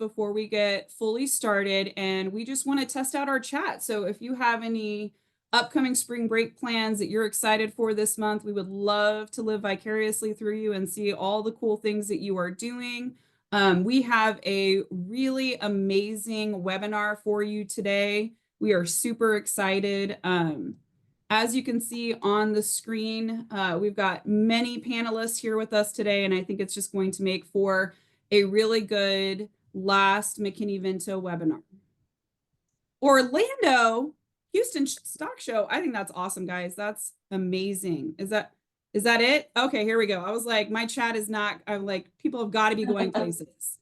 before we get fully started, and we just want to test out our chat. So if you have any upcoming spring break plans that you're excited for this month, we would love to live vicariously through you and see all the cool things that you are doing. We have a really amazing webinar for you today. We are super excited. As you can see on the screen, we've got many panelists here with us today, and I think it's just going to make for a really good last McKinney-Vento webinar. Orlando, Houston Stock Show. I think that's awesome, guys. That's amazing. Is that it? Okay, here we go. I was like, my chat is not, I'm like, people have got to be going places.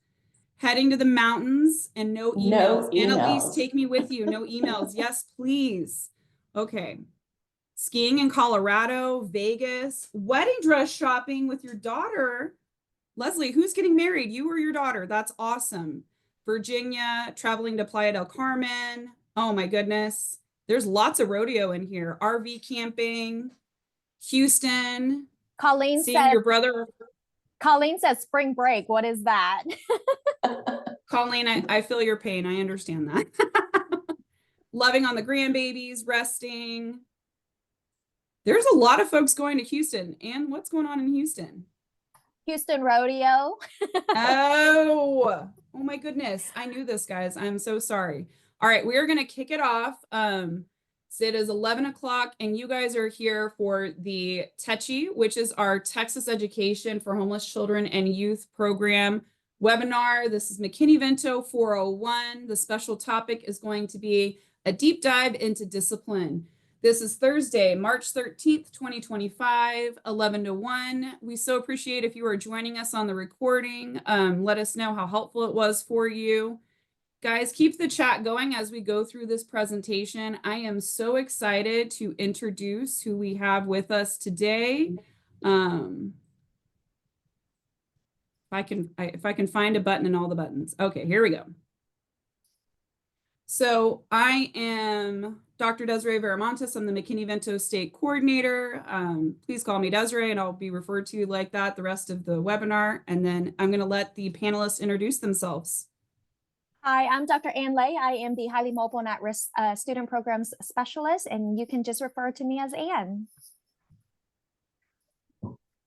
Heading to the mountains and no emails. Annalise, take me with you. No emails. Yes, please. Okay. Skiing in Colorado, Vegas, wedding dress shopping with your daughter. Leslie, who's getting married? You or your daughter? That's awesome. Virginia, traveling to Playa del Carmen. Oh my goodness. There's lots of rodeo in here. RV camping, Houston. Colleen seeing said, your brother. Colleen says spring break. What is that? Colleen, I feel your pain. I understand that. Loving on the grandbabies, resting. There's a lot of folks going to Houston. And what's going on in Houston? Houston Rodeo. Oh my goodness. I knew this, guys. I'm so sorry. All right, we are going to kick it off. So it is 11 o'clock and you guys are here for the TEHCY, which is our Texas Education for Homeless Children and Youth program webinar. This is McKinney-Vento 401. The special topic is going to be a deep dive into discipline. This is Thursday, March 13th, 2025, 11 to 1. We so appreciate if you are joining us on the recording. Let us know how helpful it was for you. Guys, keep the chat going as we go through this presentation. I am so excited to introduce who we have with us today. If I can find a button in all the buttons. Okay, here we go. So I am Dr. Desiree Veramontes. I'm the McKinney-Vento State Coordinator. Please call me Desiree and I'll be referred to like that the rest of the webinar. And then I'm going to let the panelists introduce themselves. Hi, I'm Dr. Ann Lay. I am the Highly Mobile and At-Risk Student Programs Specialist, and you can just refer to me as Ann.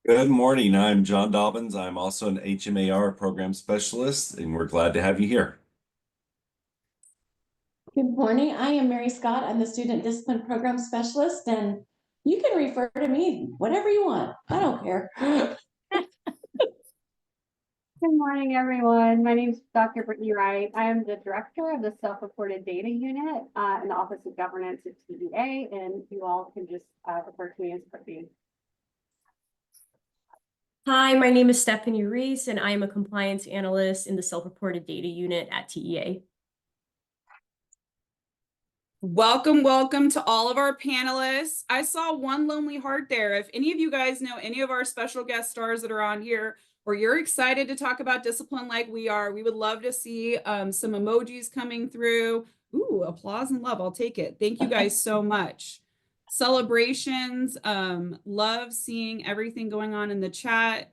Good morning. I'm John Dobbins. I'm also an HMAR Program Specialist, and we're glad to have you here. Good morning. I am Mary Scott. I'm the Student Discipline Program Specialist, and you can refer to me whatever you want. I don't care. Good morning, everyone. My name is Dr. Brittany Wright. I am the Director of the Self-Reported Data Unit in the Office of Governance at TEA, and you all can just refer to me as Brittany. Hi, my name is Stephanie Reese, and I am a Compliance Analyst in the Self-Reported Data Unit at TEA. Welcome, welcome to all of our panelists. I saw one lonely heart there. If any of you guys know any of our special guest stars that are on here, or you're excited to talk about discipline like we are, we would love to see some emojis coming through. Ooh, applause and love, I'll take it. Thank you guys so much. Celebrations, love seeing everything going on in the chat.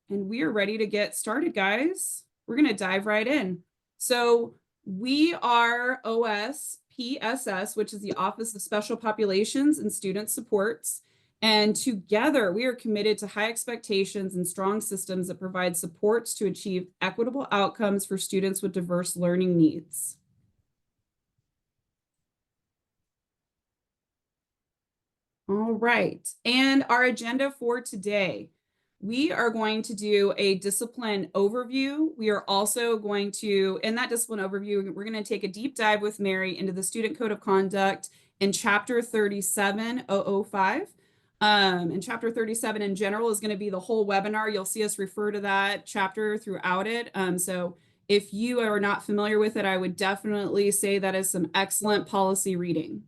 And we are ready to get started, guys. We're gonna dive right in. So we are OSPSS, which is the Office of Special Populations and Student Supports. And together we are committed to high expectations and strong systems that provide supports to achieve equitable outcomes for students with diverse learning needs. All right, and our agenda for today. We are going to do a discipline overview. We are also going to, in that discipline overview, we're going to take a deep dive with Mary into the Student Code of Conduct in Chapter 37005. And Chapter 37 in general is going to be the whole webinar. You'll see us refer to that chapter throughout it. So if you are not familiar with it, I would definitely say that is some excellent policy reading.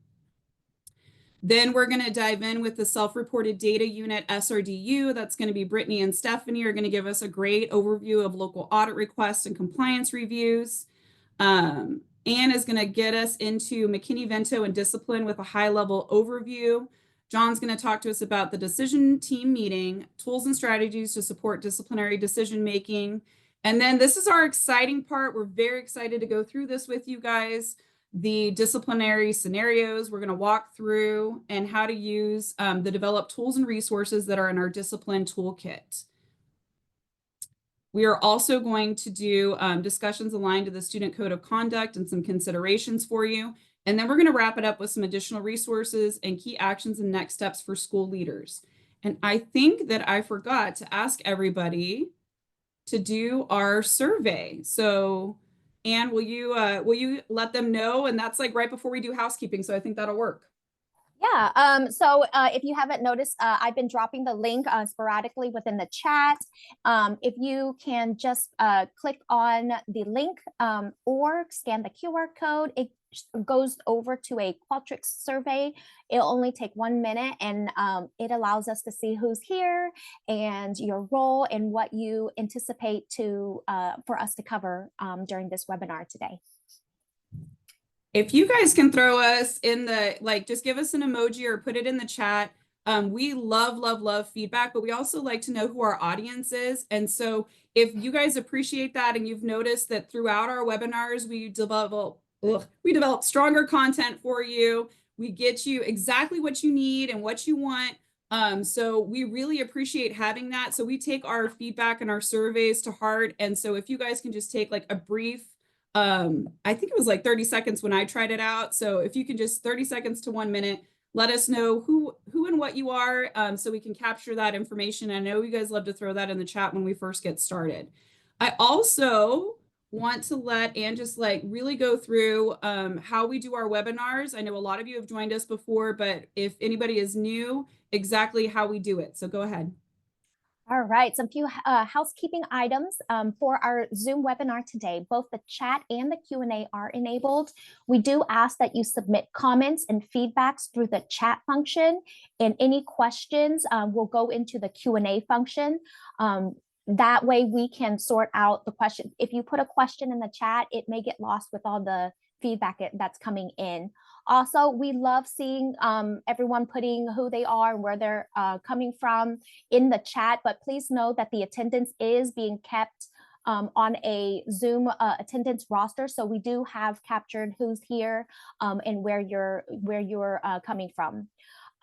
Then we're going to dive in with the Self-Reported Data Unit, SRDU. That's going to be Brittany and Stephanie are going to give us a great overview of local audit requests and compliance reviews. Anne is going to get us into McKinney-Vento and discipline with a high-level overview. John's going to talk to us about the decision team meeting, tools and strategies to support disciplinary decision-making. And then this is our exciting part. We're very excited to go through this with you guys. The disciplinary scenarios we're going to walk through and how to use the developed tools and resources that are in our discipline toolkit. We are also going to do discussions aligned to the student code of conduct and some considerations for you. And then we're going to wrap it up with some additional resources and key actions and next steps for school leaders. And I think that I forgot to ask everybody to do our survey. So, Anne, will you let them know? And that's like right before we do housekeeping. So I think that'll work. Yeah, so if you haven't noticed, I've been dropping the link sporadically within the chat. If you can just click on the link or scan the QR code, it goes over to a Qualtrics survey. It'll only take 1 minute, and it allows us to see who's here and your role and what you anticipate to for us to cover during this webinar today. If you guys can throw us in the, like, just give us an emoji or put it in the chat. We love feedback, but we also like to know who our audience is. And so if you guys appreciate that and you've noticed that throughout our webinars, we develop stronger content for you. We get you exactly what you need and what you want. So we really appreciate having that. So we take our feedback and our surveys to heart. And so if you guys can just take like a brief, I think it was like 30 seconds when I tried it out. So if you can just 30 seconds to 1 minute, let us know who and what you are, so we can capture that information. I know you guys love to throw that in the chat when we first get started. I also want to let Anne just like really go through how we do our webinars. I know a lot of you have joined us before, but if anybody is new, exactly how we do it. So go ahead. All right, some few housekeeping items for our Zoom webinar today. Both the chat and the Q&A are enabled. We do ask that you submit comments and feedbacks through the chat function, and any questions will go into the Q&A function. That way we can sort out the question. If you put a question in the chat, it may get lost with all the feedback that's coming in. Also, we love seeing everyone putting who they are and where they're coming from in the chat, but please know that the attendance is being kept on a Zoom attendance roster. So we do have captured who's here and where you're coming from.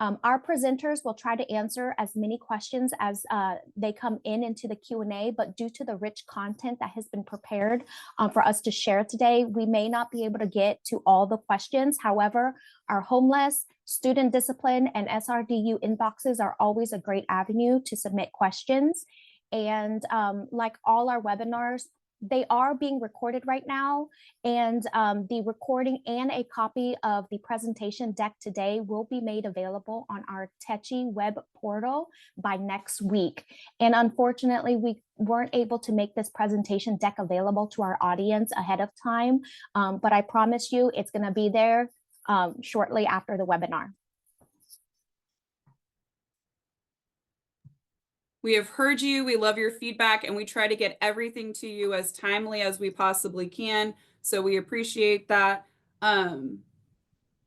Our presenters will try to answer as many questions as they come into the Q&A, but due to the rich content that has been prepared for us to share today, we may not be able to get to all the questions. However, our homeless, student discipline, and SRDU inboxes are always a great avenue to submit questions. And like all our webinars, they are being recorded right now, and the recording and a copy of the presentation deck today will be made available on our TEHCY web portal by next week. And unfortunately, we weren't able to make this presentation deck available to our audience ahead of time, but I promise you it's going to be there shortly after the webinar. We have heard you, we love your feedback, and we try to get everything to you as timely as we possibly can. So we appreciate that.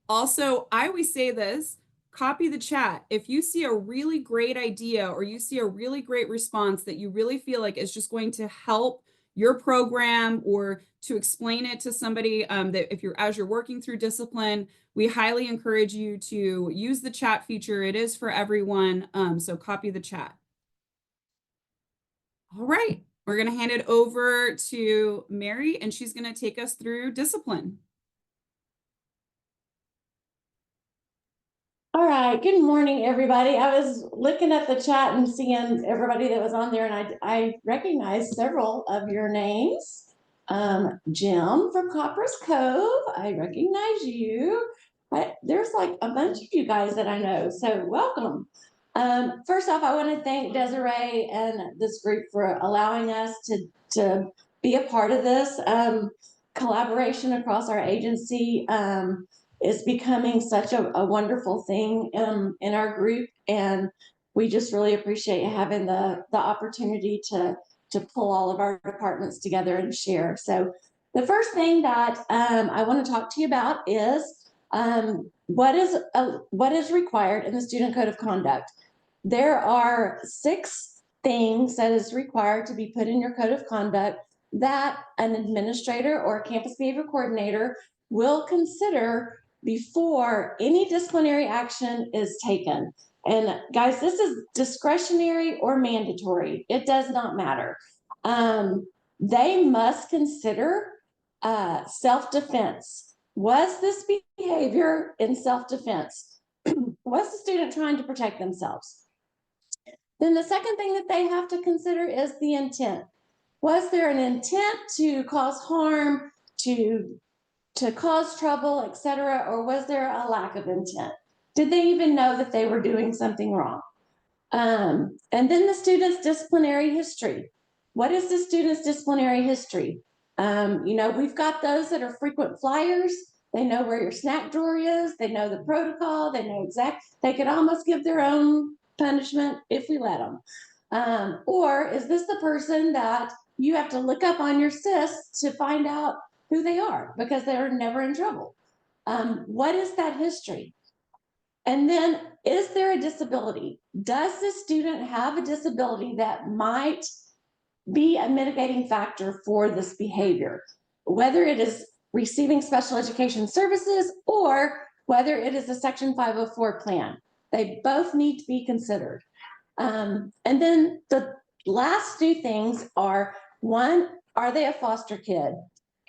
Also, I always say this, copy the chat. If you see a really great idea or you see a really great response that you really feel like is just going to help your program or to explain it to somebody that if as you're working through discipline, we highly encourage you to use the chat feature. It is for everyone, so copy the chat. All right, we're going to hand it over to Mary, and she's going to take us through discipline. All right, good morning, everybody. I was looking at the chat and seeing everybody that was on there, and I recognized several of your names. Jim from Copper's Cove, I recognize you. There's like a bunch of you guys that I know, so welcome. First off, I want to thank Desiree and this group for allowing us to be a part of this. Collaboration across our agency is becoming such a wonderful thing in our group, and we just really appreciate having the opportunity to pull all of our departments together and share. So the first thing that I want to talk to you about is what is required in the Student Code of Conduct. There are 6 things that is required to be put in your code of conduct that an administrator or a campus behavior coordinator will consider before any disciplinary action is taken. And guys, this is discretionary or mandatory. It does not matter. They must consider self-defense. Was this behavior in self-defense? Was the student trying to protect themselves? Then the second thing that they have to consider is the intent. Was there an intent to cause harm, to cause trouble, etc., or was there a lack of intent? Did they even know that they were doing something wrong? And then the student's disciplinary history. What is the student's disciplinary history? We've got those that are frequent flyers. They know where your snack drawer is. They know the protocol. They know they could almost give their own punishment if we let them. Or is this the person that you have to look up on your SIS to find out who they are because they're never in trouble? What is that history? And then, is there a disability? Does the student have a disability that might be a mitigating factor for this behavior? Whether it is receiving special education services or whether it is a Section 504 plan, they both need to be considered. And then the last two things are, one, are they a foster kid?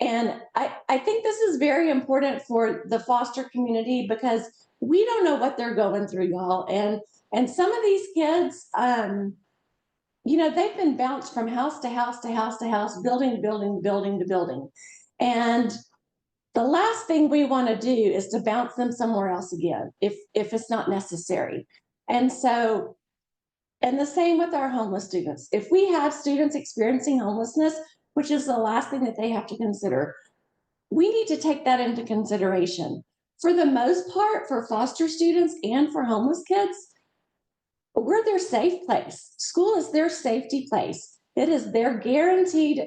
And I think this is very important for the foster community because we don't know what they're going through, y'all. And some of these kids, they've been bounced from house to house to house to house, building to building, building to building. And the last thing we want to do is to bounce them somewhere else again, if it's not necessary. And so, and the same with our homeless students. If we have students experiencing homelessness, which is the last thing that they have to consider, we need to take that into consideration. For the most part, for foster students and for homeless kids, we're their safe place. School is their safety place. It is their guaranteed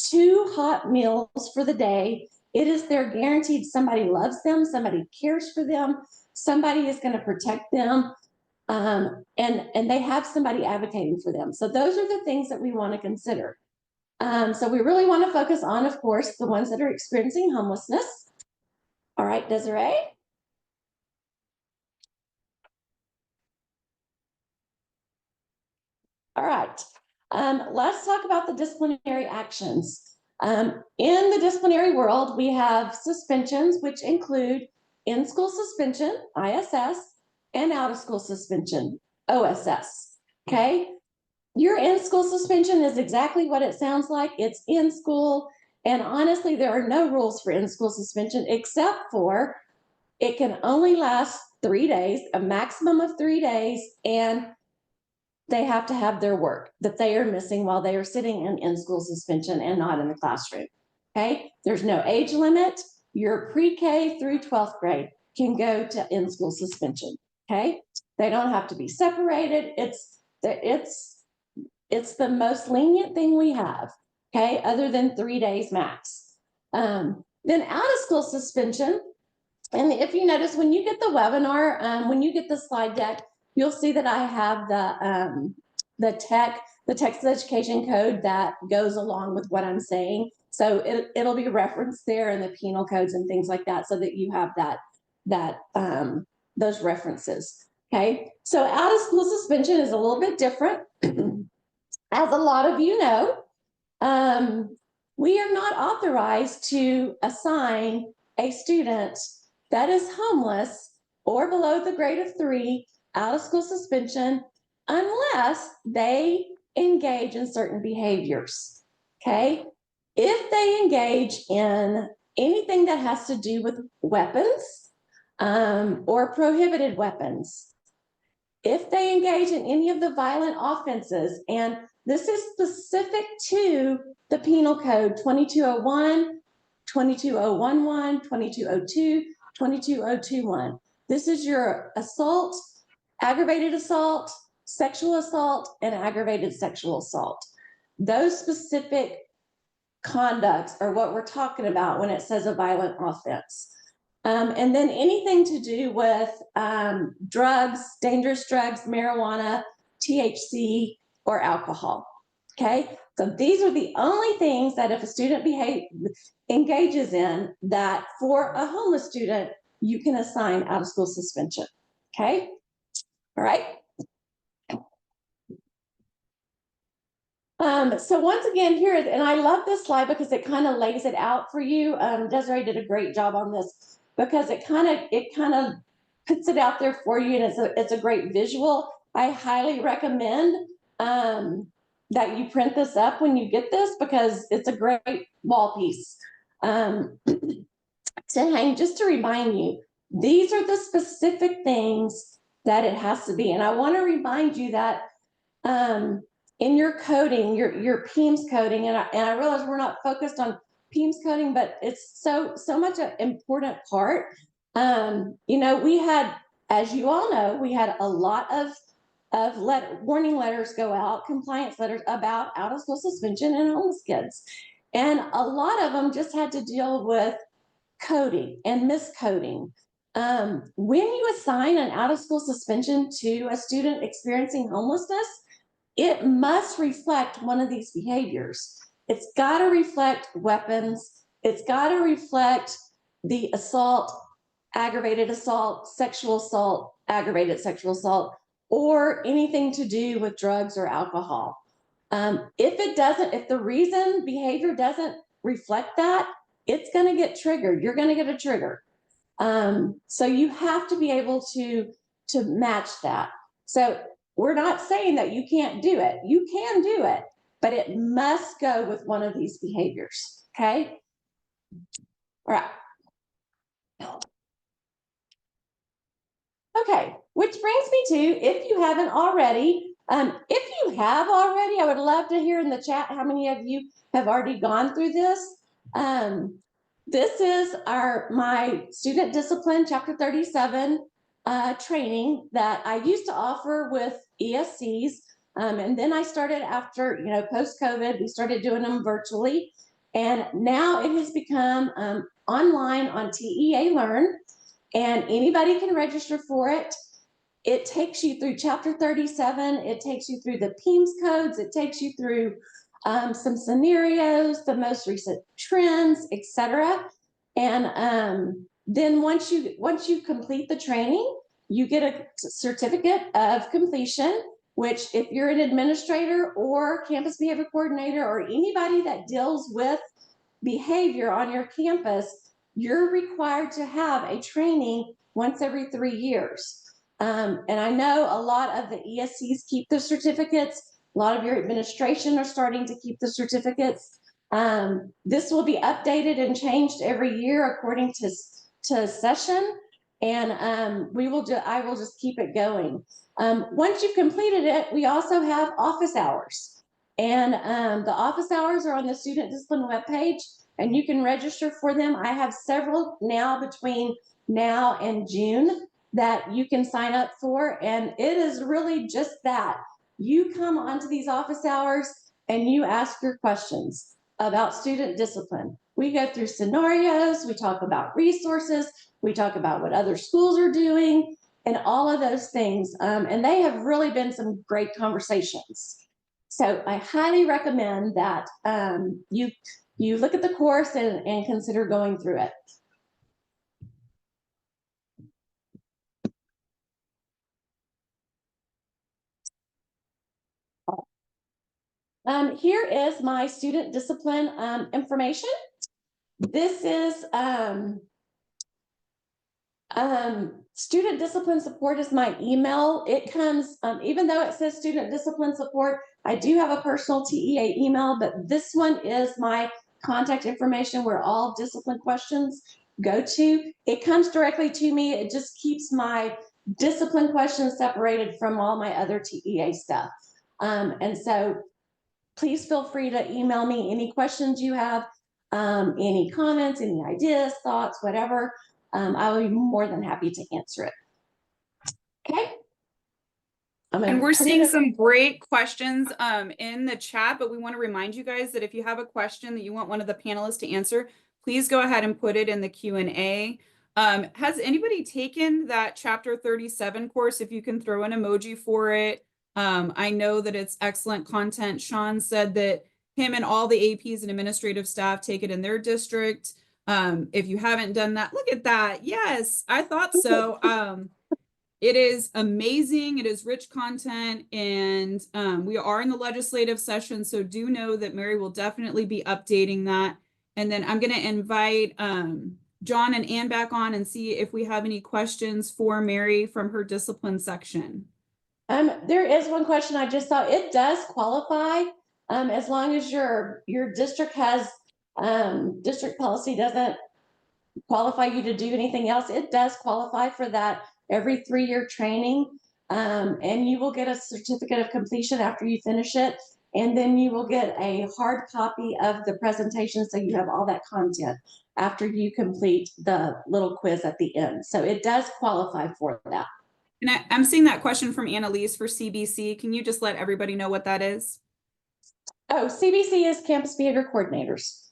2 hot meals for the day. It is their guaranteed somebody loves them, somebody cares for them, somebody is going to protect them, and they have somebody advocating for them. So those are the things that we want to consider. So we really want to focus on, of course, the ones that are experiencing homelessness. All right, Desiree. All right, let's talk about the disciplinary actions. In the disciplinary world, we have suspensions, which include in-school suspension, ISS, and out-of-school suspension, OSS, okay? Your in-school suspension is exactly what it sounds like. It's in school, and honestly, there are no rules for in-school suspension except for it can only last 3 days, a maximum of 3 days, and they have to have their work that they are missing while they are sitting in school suspension and not in the classroom. Okay, there's no age limit. Your pre-K through 12th grade can go to in-school suspension. Okay, they don't have to be separated. It's the most lenient thing we have. Okay, other than 3 days max. Then out of school suspension. And if you notice, when you get the webinar, when you get the slide deck, you'll see that I have the Texas Education Code that goes along with what I'm saying. So it'll be referenced there in the penal codes and things like that, so that you have those references. Okay, so out of school suspension is a little bit different. As a lot of you know, we are not authorized to assign a student that is homeless or below the grade of 3 out of school suspension unless they engage in certain behaviors. Okay, if they engage in anything that has to do with weapons or prohibited weapons, if they engage in any of the violent offenses, and this is specific to the penal code 2201, 22011, 2202, 22021. This is your assault, aggravated assault, sexual assault, and aggravated sexual assault. Those specific conducts are what we're talking about when it says a violent offense. And then anything to do with drugs, dangerous drugs, marijuana, THC, or alcohol. Okay, So these are the only things that if a student engages in that for a homeless student, you can assign out of school suspension. Okay. All right. So once again, here, and I love this slide because it kind of lays it out for you. Desiree did a great job on this because it kind of puts it out there for you, and it's a great visual. I highly recommend that you print this up when you get this because it's a great wall piece to hang, just to remind you, these are the specific things that it has to be. And I want to remind you that in your coding, your PEAMS coding, and I realize we're not focused on PEAMS coding, but it's so much an important part. You know, we had, as you all know, we had a lot of warning letters go out, compliance letters about out of school suspension and homeless kids. And a lot of them just had to deal with coding and miscoding. When you assign an out of school suspension to a student experiencing homelessness, it must reflect one of these behaviors. It's got to reflect weapons. It's got to reflect the assault, aggravated assault, sexual assault, aggravated sexual assault, or anything to do with drugs or alcohol. If it doesn't, if the reason behavior doesn't reflect that, it's going to get triggered. You're going to get a trigger. So you have to be able to match that. So we're not saying that you can't do it. You can do it, but it must go with one of these behaviors. Okay. All right. Okay, which brings me to, if you haven't already, if you have already, I would love to hear in the chat how many of you have already gone through this. This is my student discipline chapter 37 training that I used to offer with ESCs. And then I started after, post-COVID, we started doing them virtually. And now it has become online on TEA Learn. And anybody can register for it. It takes you through chapter 37. It takes you through the PEAMS codes. It takes you through some scenarios, the most recent trends, etc. And then once you complete the training, you get a certificate of completion, which if you're an administrator or campus behavior coordinator or anybody that deals with behavior on your campus, you're required to have a training once every 3 years. And I know a lot of the ESCs keep the certificates. A lot of your administration are starting to keep the certificates. This will be updated and changed every year according to session. And I will just keep it going. Once you've completed it, we also have office hours. And the office hours are on the student discipline webpage, and you can register for them. I have several now between now and June that you can sign up for. And it is really just that. You come onto these office hours and you ask your questions about student discipline. We go through scenarios, we talk about resources, we talk about what other schools are doing, and all of those things. And they have really been some great conversations. So I highly recommend that you look at the course and consider going through it. Here is my student discipline information. This is student discipline support is my email. It comes, even though it says student discipline support, I do have a personal TEA email, but this one is my contact information where all discipline questions go to. It comes directly to me. It just keeps my discipline questions separated from all my other TEA stuff. And so please feel free to email me any questions you have, any comments, any ideas, thoughts, whatever. I will be more than happy to answer it. Okay. And we're seeing some great questions in the chat, but we want to remind you guys that if you have a question that you want one of the panelists to answer, please go ahead and put it in the Q&A. Has anybody taken that chapter 37 course? If you can throw an emoji for it. I know that it's excellent content. Sean said that him and all the APs and administrative staff take it in their district. If you haven't done that, look at that. Yes, I thought so. It is amazing. It is rich content, and we are in the legislative session, so do know that Mary will definitely be updating that. And then I'm going to invite John and Ann back on and see if we have any questions for Mary from her discipline section. There is one question I just saw. It does qualify as long as your district has district policy doesn't qualify you to do anything else. It does qualify for that every 3-year training, and you will get a certificate of completion after you finish it, and then you will get a hard copy of the presentation, so you have all that content after you complete the little quiz at the end. So it does qualify for that. And I'm seeing that question from Annalise for CBC. Can you just let everybody know what that is? Oh, CBC is Campus Behavior Coordinators.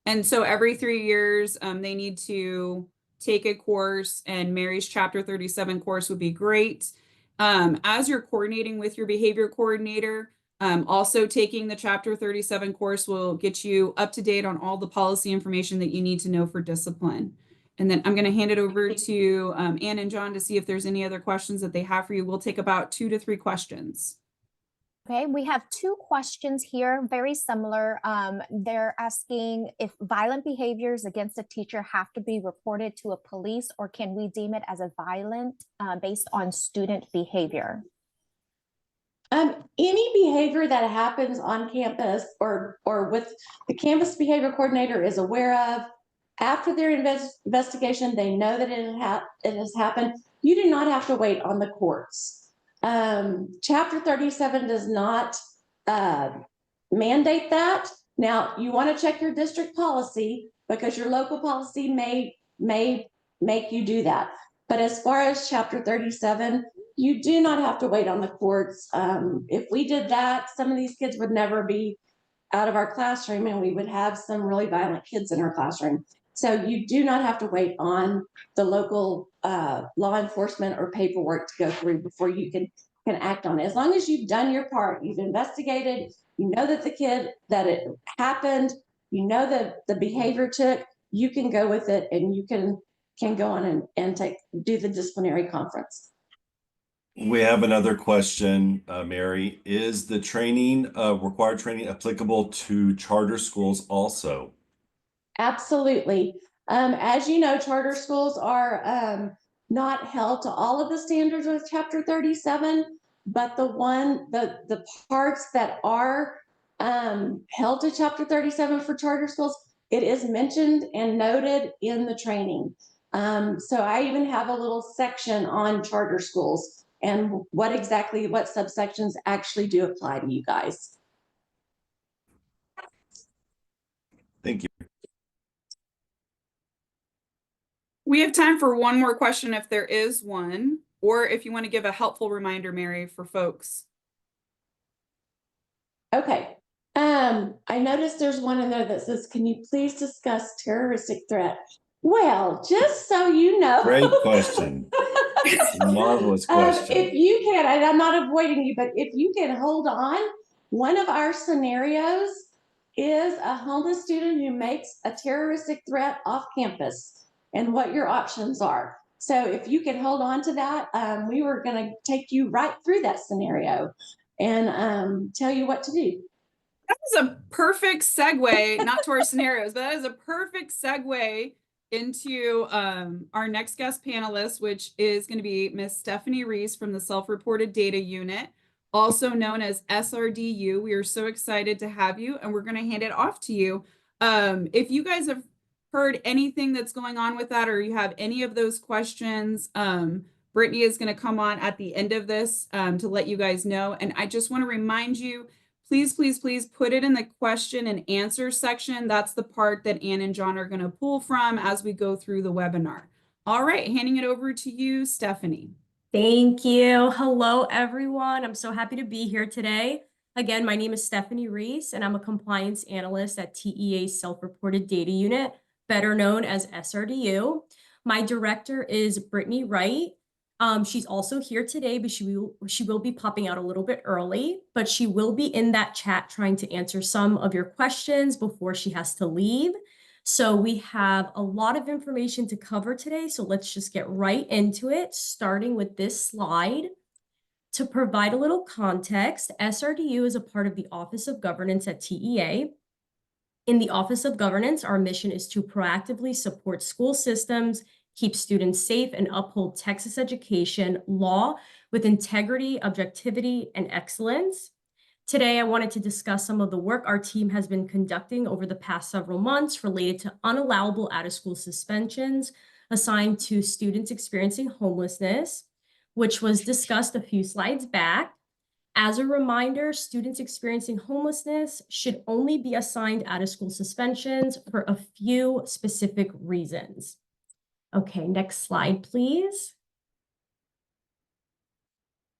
And so every 3 years, they need to take a course, and Mary's Chapter 37 course would be great. As you're coordinating with your behavior coordinator, also taking the Chapter 37 course will get you up to date on all the policy information that you need to know for discipline. And then I'm going to hand it over to Ann and John to see if there's any other questions that they have for you. We'll take about 2 to 3 questions. Okay, we have 2 questions here, very similar. They're asking if violent behaviors against a teacher have to be reported to a police, or can we deem it as a violent based on student behavior? Any behavior that happens on campus or with the campus behavior coordinator is aware of, after their investigation, they know that it has happened. You do not have to wait on the courts. Chapter 37 does not mandate that. Now, you want to check your district policy, because your local policy may make you do that. But as far as Chapter 37, you do not have to wait on the courts. If we did that, some of these kids would never be out of our classroom, and we would have some really violent kids in our classroom. So you do not have to wait on the local law enforcement or paperwork to go through before you can act on it. As long as you've done your part, you've investigated, you know that that it happened, you know that the behavior took, you can go with it, and you can go on and do the disciplinary conference. We have another question, Mary. Is the training, required training, applicable to charter schools also? Absolutely. As you know, charter schools are not held to all of the standards of Chapter 37, but the parts that are held to Chapter 37 for charter schools, it is mentioned and noted in the training. So I even have a little section on charter schools and what subsections actually do apply to you guys. Thank you. We have time for one more question if there is one, or if you want to give a helpful reminder, Mary, for folks. Okay. I noticed there's one in there that says, can you please discuss terroristic threat? Well, just so you know. Great question. Marvelous question. If you can, and I'm not avoiding you, but if you can hold on, one of our scenarios is a homeless student who makes a terroristic threat off campus, and what your options are. So if you can hold on to that, we were going to take you right through that scenario and tell you what to do. That is a perfect segue, not to our scenarios, but that is a perfect segue into our next guest panelist, which is going to be Miss Stephanie Reese from the Self-Reported Data Unit, also known as SRDU. We are so excited to have you, and we're going to hand it off to you. If you guys have heard anything that's going on with that, or you have any of those questions, Brittany is going to come on at the end of this to let you guys know. And I just want to remind you, please, please, please put it in the question and answer section. That's the part that Ann and John are going to pull from as we go through the webinar. All right, handing it over to you, Stephanie. Thank you. Hello, everyone. I'm so happy to be here today. Again, my name is Stephanie Reese, and I'm a compliance analyst at TEA's Self-Reported Data Unit, better known as SRDU. My director is Brittany Wright. She's also here today, but she will be popping out a little bit early, but she will be in that chat trying to answer some of your questions before she has to leave. So we have a lot of information to cover today, so let's just get right into it, starting with this slide. To provide a little context, SRDU is a part of the Office of Governance at TEA. In the Office of Governance, our mission is to proactively support school systems, keep students safe, and uphold Texas education law with integrity, objectivity, and excellence. Today, I wanted to discuss some of the work our team has been conducting over the past several months related to unallowable out-of-school suspensions assigned to students experiencing homelessness, which was discussed a few slides back. As a reminder, students experiencing homelessness should only be assigned out-of-school suspensions for a few specific reasons. Okay, next slide, please.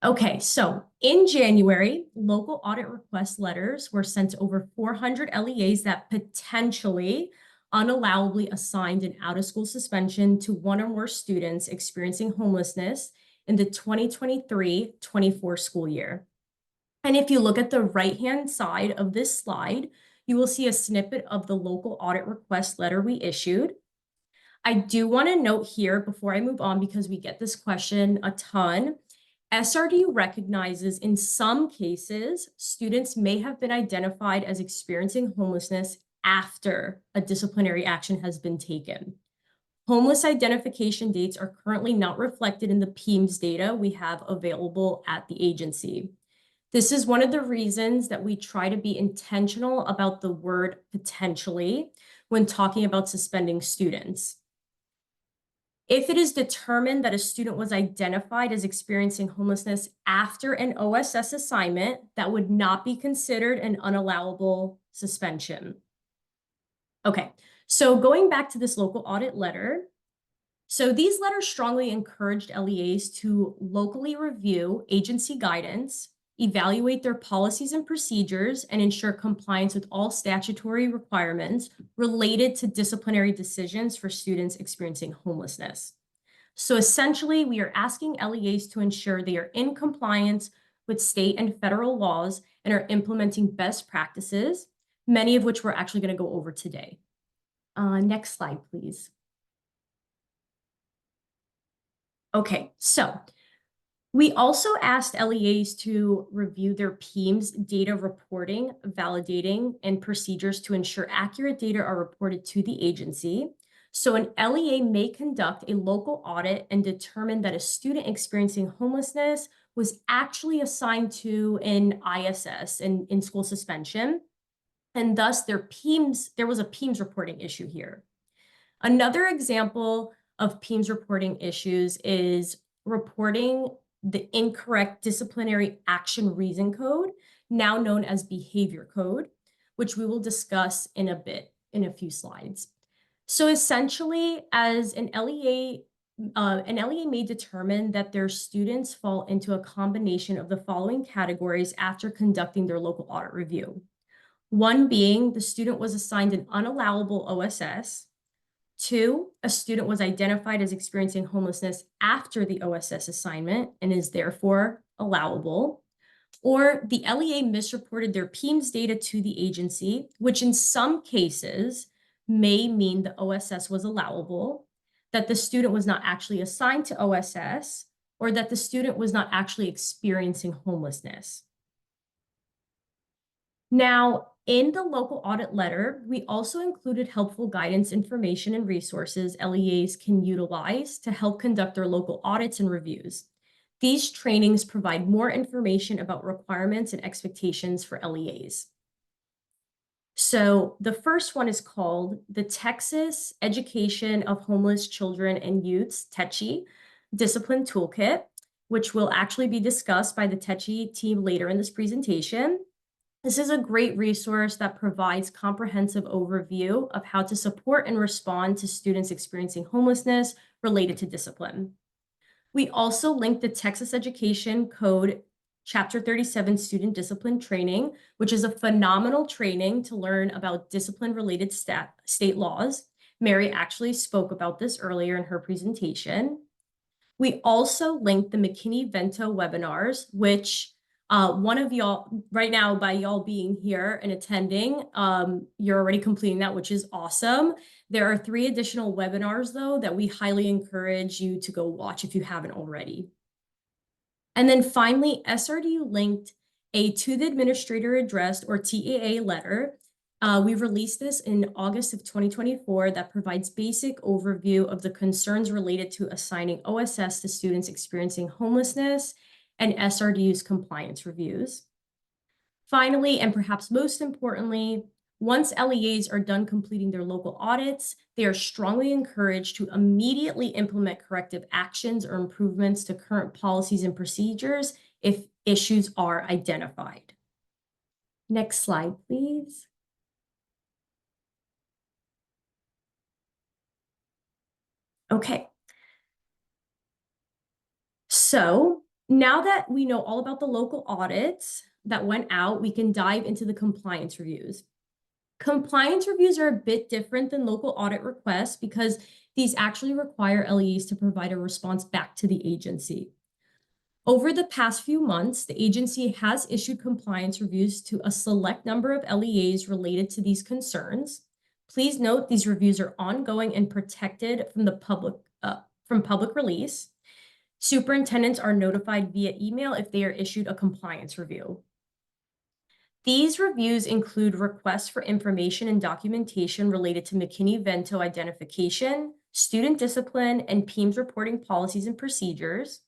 Okay, so in January, local audit request letters were sent to over 400 LEAs that potentially unallowably assigned an out-of-school suspension to one or more students experiencing homelessness in the 2023-24 school year. And if you look at the right-hand side of this slide, you will see a snippet of the local audit request letter we issued. I do want to note here before I move on, because we get this question a ton, SRDU recognizes in some cases, students may have been identified as experiencing homelessness after a disciplinary action has been taken. Homeless identification dates are currently not reflected in the PEMS data we have available at the agency. This is one of the reasons that we try to be intentional about the word potentially when talking about suspending students. If it is determined that a student was identified as experiencing homelessness after an OSS assignment, that would not be considered an unallowable suspension. Okay, so going back to this local audit letter, so these letters strongly encouraged LEAs to locally review agency guidance, evaluate their policies and procedures, and ensure compliance with all statutory requirements related to disciplinary decisions for students experiencing homelessness. So essentially, we are asking LEAs to ensure they are in compliance with state and federal laws and are implementing best practices, many of which we're actually going to go over today. Next slide, please. Okay, so we also asked LEAs to review their PEMS data reporting, validating, and procedures to ensure accurate data are reported to the agency. So an LEA may conduct a local audit and determine that a student experiencing homelessness was actually assigned to an ISS, an in-school suspension, and thus there was a PEMS reporting issue here. Another example of PEMS reporting issues is reporting the incorrect disciplinary action reason code, now known as behavior code, which we will discuss in a few slides. So essentially, as an LEA may determine that their students fall into a combination of the following categories after conducting their local audit review. One being the student was assigned an unallowable OSS. 2, a student was identified as experiencing homelessness after the OSS assignment and is therefore allowable. Or the LEA misreported their PEMS data to the agency, which in some cases may mean the OSS was allowable, that the student was not actually assigned to OSS, or that the student was not actually experiencing homelessness. Now, in the local audit letter, we also included helpful guidance, information, and resources LEAs can utilize to help conduct their local audits and reviews. These trainings provide more information about requirements and expectations for LEAs. So the first one is called the Texas Education of Homeless Children and Youths, TEHCY, Discipline Toolkit, which will actually be discussed by the TEHCY team later in this presentation. This is a great resource that provides comprehensive overview of how to support and respond to students experiencing homelessness related to discipline. We also linked the Texas Education Code Chapter 37 Student Discipline Training, which is a phenomenal training to learn about discipline-related state laws. Mary actually spoke about this earlier in her presentation. We also linked the McKinney-Vento webinars, which one of y'all right now, by y'all being here and attending, you're already completing that, which is awesome. There are 3 additional webinars though that we highly encourage you to go watch if you haven't already. And then finally, SRDU linked a to the administrator addressed or TAA letter. We released this in August of 2024 that provides basic overview of the concerns related to assigning OSS to students experiencing homelessness and SRDU's compliance reviews. Finally, and perhaps most importantly, once LEAs are done completing their local audits, they are strongly encouraged to immediately implement corrective actions or improvements to current policies and procedures if issues are identified. Next slide, please. Okay. So now that we know all about the local audits that went out, we can dive into the compliance reviews. Compliance reviews are a bit different than local audit requests because these actually require LEAs to provide a response back to the agency. Over the past few months, the agency has issued compliance reviews to a select number of LEAs related to these concerns. Please note these reviews are ongoing and protected from the public release. Superintendents are notified via email if they are issued a compliance review. These reviews include requests for information and documentation related to McKinney-Vento identification, student discipline, and PEIMS reporting policies and procedures.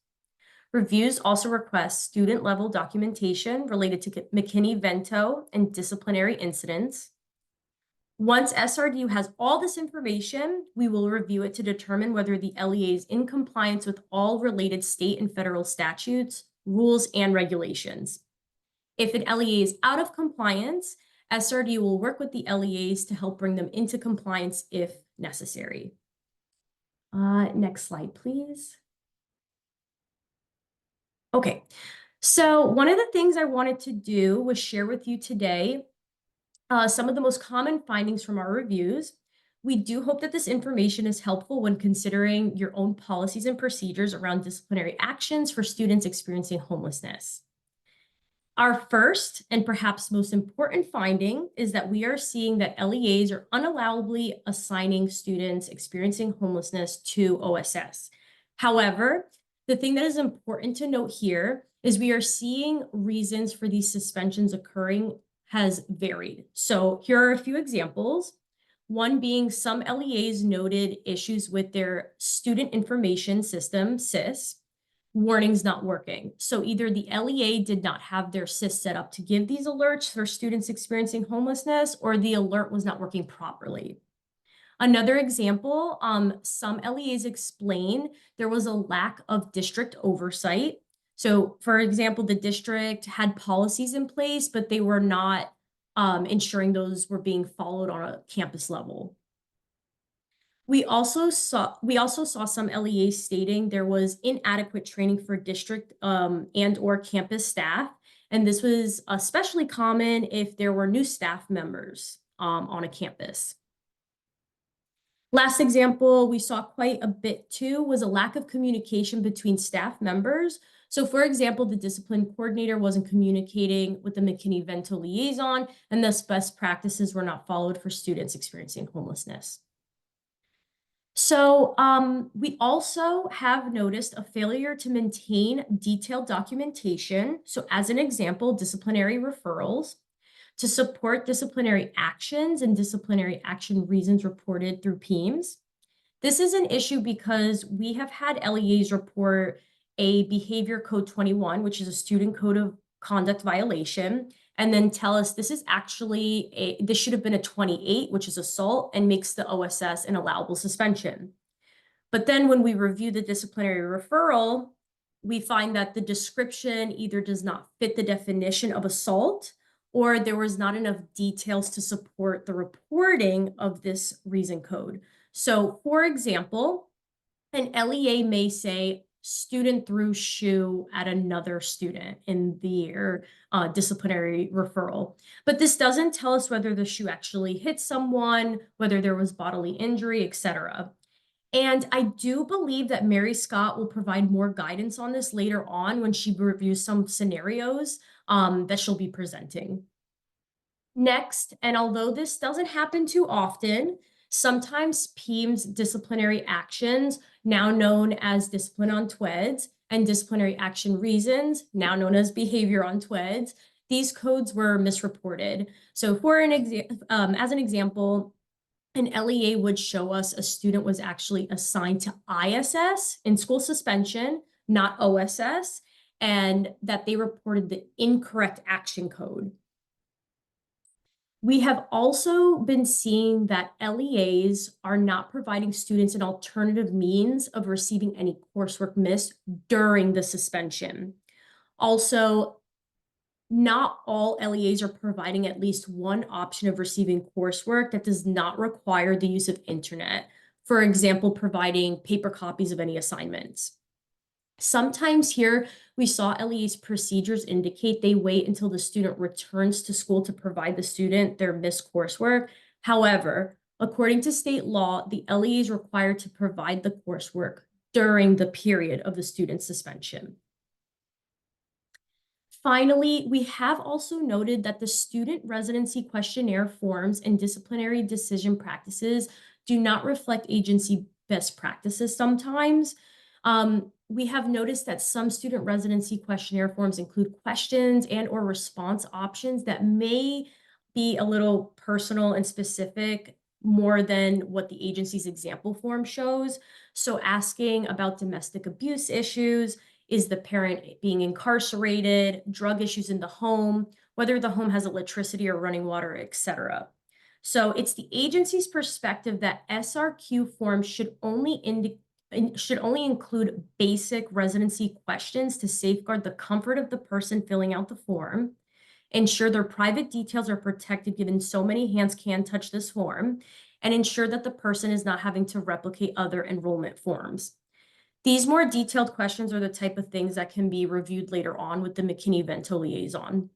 Reviews also request student-level documentation related to McKinney-Vento and disciplinary incidents. Once SRDU has all this information, we will review it to determine whether the LEA is in compliance with all related state and federal statutes, rules, and regulations. If an LEA is out of compliance, SRDU will work with the LEAs to help bring them into compliance if necessary. Next slide, please. Okay, so one of the things I wanted to do was share with you today some of the most common findings from our reviews. We do hope that this information is helpful when considering your own policies and procedures around disciplinary actions for students experiencing homelessness. Our first and perhaps most important finding is that we are seeing that LEAs are unallowably assigning students experiencing homelessness to OSS. However, the thing that is important to note here is we are seeing reasons for these suspensions occurring has varied. So here are a few examples. One being some LEAs noted issues with their student information system, SIS, warnings not working. So either the LEA did not have their SIS set up to give these alerts for students experiencing homelessness, or the alert was not working properly. Another example, some LEAs explain there was a lack of district oversight. So for example, the district had policies in place, but they were not ensuring those were being followed on a campus level. We also saw some LEAs stating there was inadequate training for district and or campus staff. And this was especially common if there were new staff members on a campus. Last example we saw quite a bit too was a lack of communication between staff members. So for example, the discipline coordinator wasn't communicating with the McKinney-Vento liaison, and thus best practices were not followed for students experiencing homelessness. So we also have noticed a failure to maintain detailed documentation. So as an example, disciplinary referrals to support disciplinary actions and disciplinary action reasons reported through PEIMS. This is an issue because we have had LEAs report a behavior code 21, which is a student code of conduct violation, and then tell us this is actually this should have been a 28, which is assault, and makes the OSS an allowable suspension. But then when we review the disciplinary referral, we find that the description either does not fit the definition of assault, or there was not enough details to support the reporting of this reason code. So for example, an LEA may say student threw shoe at another student in their disciplinary referral. But this doesn't tell us whether the shoe actually hit someone, whether there was bodily injury, etc. And I do believe that Mary Scott will provide more guidance on this later on when she reviews some scenarios that she'll be presenting. Next, and although this doesn't happen too often, sometimes PEIMS disciplinary actions, now known as discipline on TWEDs, and disciplinary action reasons, now known as behavior on TWEDs, these codes were misreported. So for as an example, an LEA would show us a student was actually assigned to ISS in school suspension, not OSS, and that they reported the incorrect action code. We have also been seeing that LEAs are not providing students an alternative means of receiving any coursework missed during the suspension. Also, not all LEAs are providing at least one option of receiving coursework that does not require the use of internet. For example, providing paper copies of any assignments. Sometimes here we saw LEA's procedures indicate they wait until the student returns to school to provide the student their missed coursework. However, according to state law, the LEA is required to provide the coursework during the period of the student's suspension. Finally, we have also noted that the student residency questionnaire forms and disciplinary decision practices do not reflect agency best practices sometimes. We have noticed that some student residency questionnaire forms include questions and/or response options that may be a little personal and specific more than what the agency's example form shows. So asking about domestic abuse issues, is the parent being incarcerated, drug issues in the home, whether the home has electricity or running water, etc. So it's the agency's perspective that SRQ forms should only include basic residency questions to safeguard the comfort of the person filling out the form, ensure their private details are protected given so many hands can touch this form, and ensure that the person is not having to replicate other enrollment forms. These more detailed questions are the type of things that can be reviewed later on with the McKinney-Vento liaison.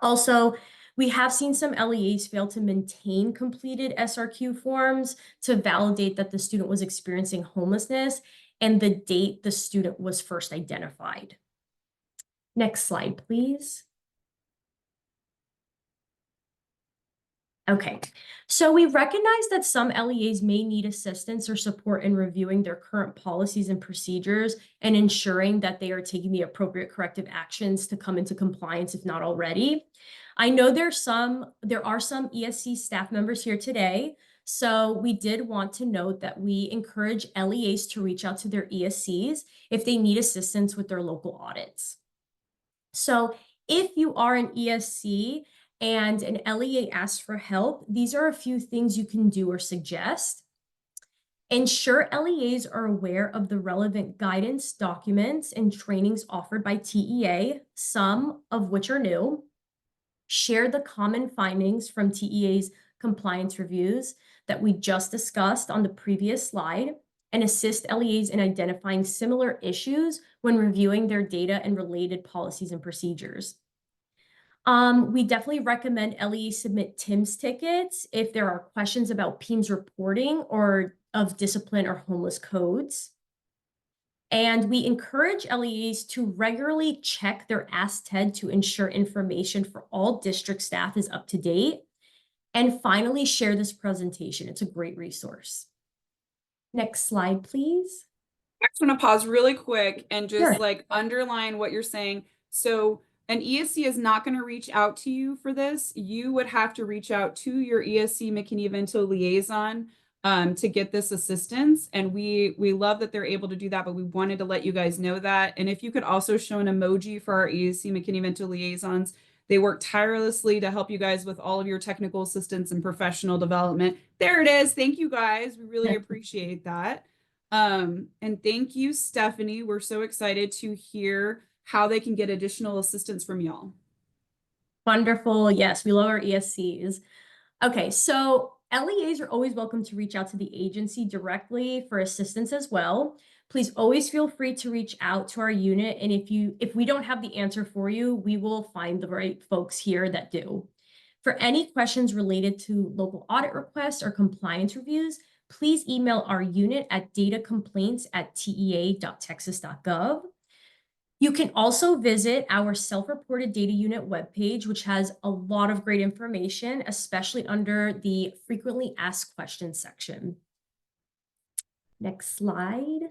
Also, we have seen some LEAs fail to maintain completed SRQ forms to validate that the student was experiencing homelessness and the date the student was first identified. Next slide, please. Okay, so we recognize that some LEAs may need assistance or support in reviewing their current policies and procedures and ensuring that they are taking the appropriate corrective actions to come into compliance if not already. I know there are some ESC staff members here today, so we did want to note that we encourage LEAs to reach out to their ESCs if they need assistance with their local audits. So if you are an ESC and an LEA asks for help, these are a few things you can do or suggest. Ensure LEAs are aware of the relevant guidance, documents, and trainings offered by TEA, some of which are new. Share the common findings from TEA's compliance reviews that we just discussed on the previous slide, and assist LEAs in identifying similar issues when reviewing their data and related policies and procedures. We definitely recommend LEAs submit TIMS tickets if there are questions about PEIMS reporting or of discipline or homeless codes. And we encourage LEAs to regularly check their ASTED to ensure information for all district staff is up to date. And finally, share this presentation. It's a great resource. Next slide, please. I just want to pause really quick and just Sure. like underline what you're saying. So an ESC is not going to reach out to you for this. You would have to reach out to your ESC McKinney-Vento liaison to get this assistance. And we love that they're able to do that, but we wanted to let you guys know that. And if you could also show an emoji for our ESC McKinney-Vento liaisons, they work tirelessly to help you guys with all of your technical assistance and professional development. There it is. Thank you guys. We really appreciate that. And thank you, Stephanie. We're so excited to hear how they can get additional assistance from y'all. Wonderful. Yes, we love our ESCs. Okay, so LEAs are always welcome to reach out to the agency directly for assistance as well. Please always feel free to reach out to our unit. And if we don't have the answer for you, we will find the right folks here that do. For any questions related to local audit requests or compliance reviews, please email our unit at datacomplaints@tea.texas.gov. You can also visit our self-reported data unit webpage, which has a lot of great information, especially under the frequently asked questions section. Next slide.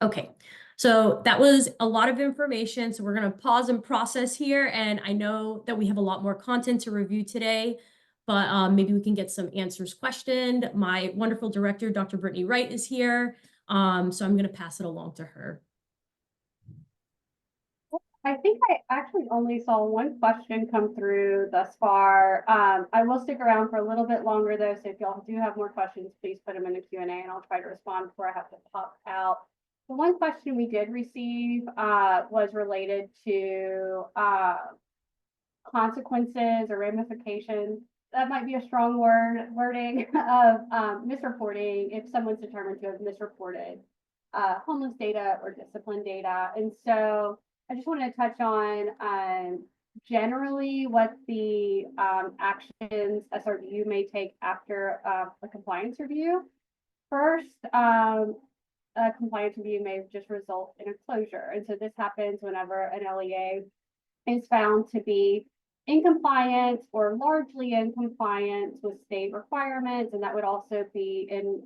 Okay, so that was a lot of information. So we're going to pause and process here. And I know that we have a lot more content to review today, but maybe we can get some answers questioned. My wonderful director, Dr. Brittany Wright, is here. So I'm going to pass it along to her. I think I actually only saw one question come through thus far. I will stick around for a little bit longer though, so if y'all do have more questions, please put them in the Q&A and I'll try to respond before I have to pop out. The one question we did receive was related to consequences or ramifications. That might be a strong wording of misreporting if someone's determined to have misreported homeless data or discipline data. And so I just want to touch on generally what the actions SRDU may take after a compliance review. First, a compliance review may just result in a closure. And so this happens whenever an LEA is found to be in compliance or largely in compliance with state requirements. And that would also be in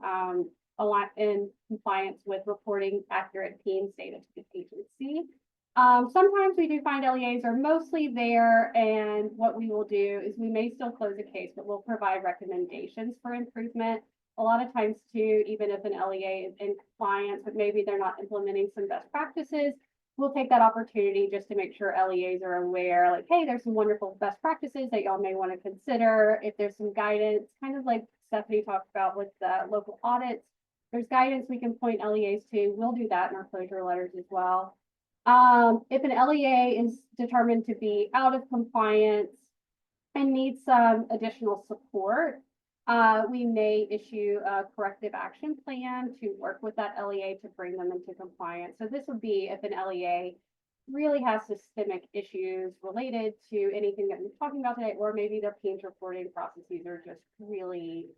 compliance with reporting accurate PEMS data to the agency. Sometimes we do find LEAs are mostly there, and what we will do is we may still close a case, but we'll provide recommendations for improvement. A lot of times too, even if an LEA is in compliance, but maybe they're not implementing some best practices, we'll take that opportunity just to make sure LEAs are aware, like, hey, there's some wonderful best practices that y'all may want to consider. If there's some guidance, kind of like Stephanie talked about with the local audits, there's guidance we can point LEAs to. We'll do that in our closure letters as well. If an LEA is determined to be out of compliance and needs some additional support, we may issue a corrective action plan to work with that LEA to bring them into compliance. So this would be if an LEA really has systemic issues related to anything that we're talking about today, or maybe their PEMS reporting processes are just really,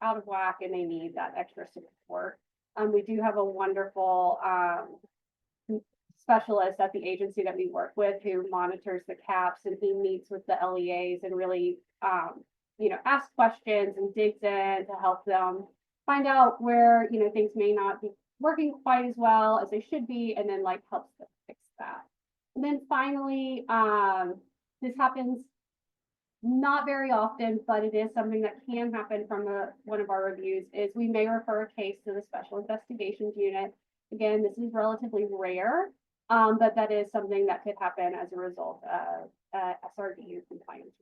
out of whack and they need that extra support. We do have a wonderful specialist at the agency that we work with who monitors the CAPs, and he meets with the LEAs and really asks questions and digs in to help them find out where things may not be working quite as well as they should be, and then helps them fix that. And then finally, this happens not very often, but it is something that can happen from one of our reviews, is we may refer a case to the Special Investigations Unit. Again, this is relatively rare, but that is something that could happen as a result of SRDU compliance.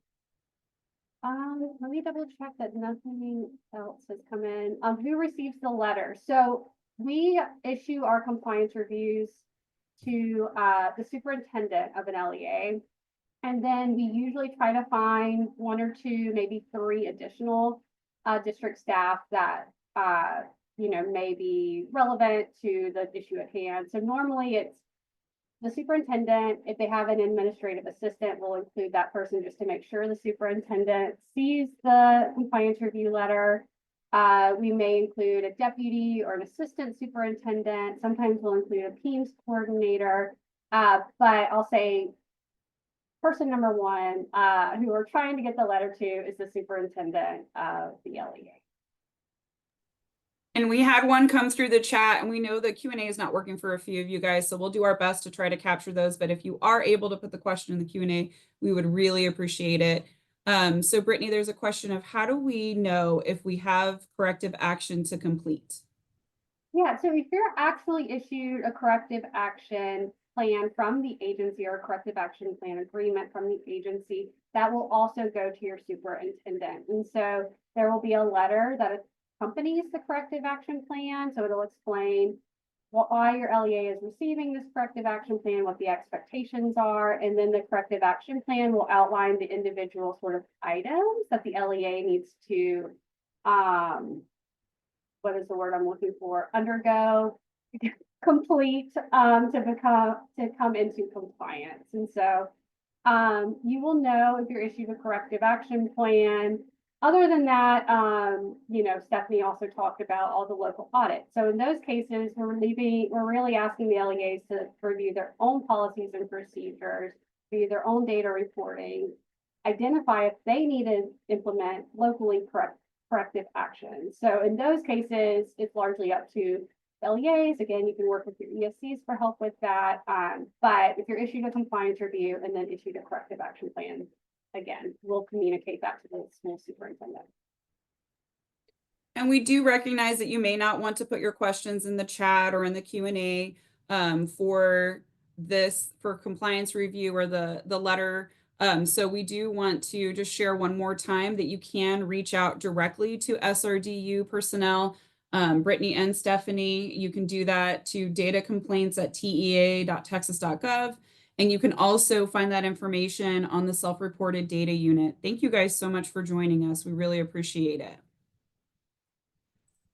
Let me double check that nothing else has come in. Who receives the letter? So we issue our compliance reviews to the superintendent of an LEA. And then we usually try to find one or two, maybe three additional district staff that may be relevant to the issue at hand. So normally it's the superintendent. If they have an administrative assistant, we'll include that person just to make sure the superintendent sees the compliance review letter. We may include a deputy or an assistant superintendent. Sometimes we'll include a PEMS coordinator. But I'll say person number one who we're trying to get the letter to is the superintendent of the LEA. And we had one come through the chat, and we know the Q&A is not working for a few of you guys, so we'll do our best to try to capture those. But if you are able to put the question in the Q&A, we would really appreciate it. So Brittany, there's a question of how do we know if we have corrective action to complete? Yeah, so if you're actually issued a corrective action plan from the agency or a corrective action plan agreement from the agency, that will also go to your superintendent. And so there will be a letter that accompanies the corrective action plan. So it'll explain why your LEA is receiving this corrective action plan, what the expectations are, and then the corrective action plan will outline the individual sort of items that the LEA needs to, what is the word I'm looking for? Undergo, complete, to come into compliance. And so you will know if you're issued a corrective action plan Other than that, you know, Stephanie also talked about all the local audits. So in those cases, we're really asking the LEAs to review their own policies and procedures, review their own data reporting, identify if they need to implement locally corrective actions. So in those cases, it's largely up to LEAs. Again, you can work with your ESCs for help with that. But if you're issued a compliance review and then issued a corrective action plan, again, we'll communicate that to the school superintendent. And we do recognize that you may not want to put your questions in the chat or in the Q&A for compliance review or the letter. So we do want to just share one more time that you can reach out directly to SRDU personnel, Brittany and Stephanie. You can do that to datacomplaints@tea.texas.gov. And you can also find that information on the self-reported data unit. Thank you guys so much for joining us. We really appreciate it.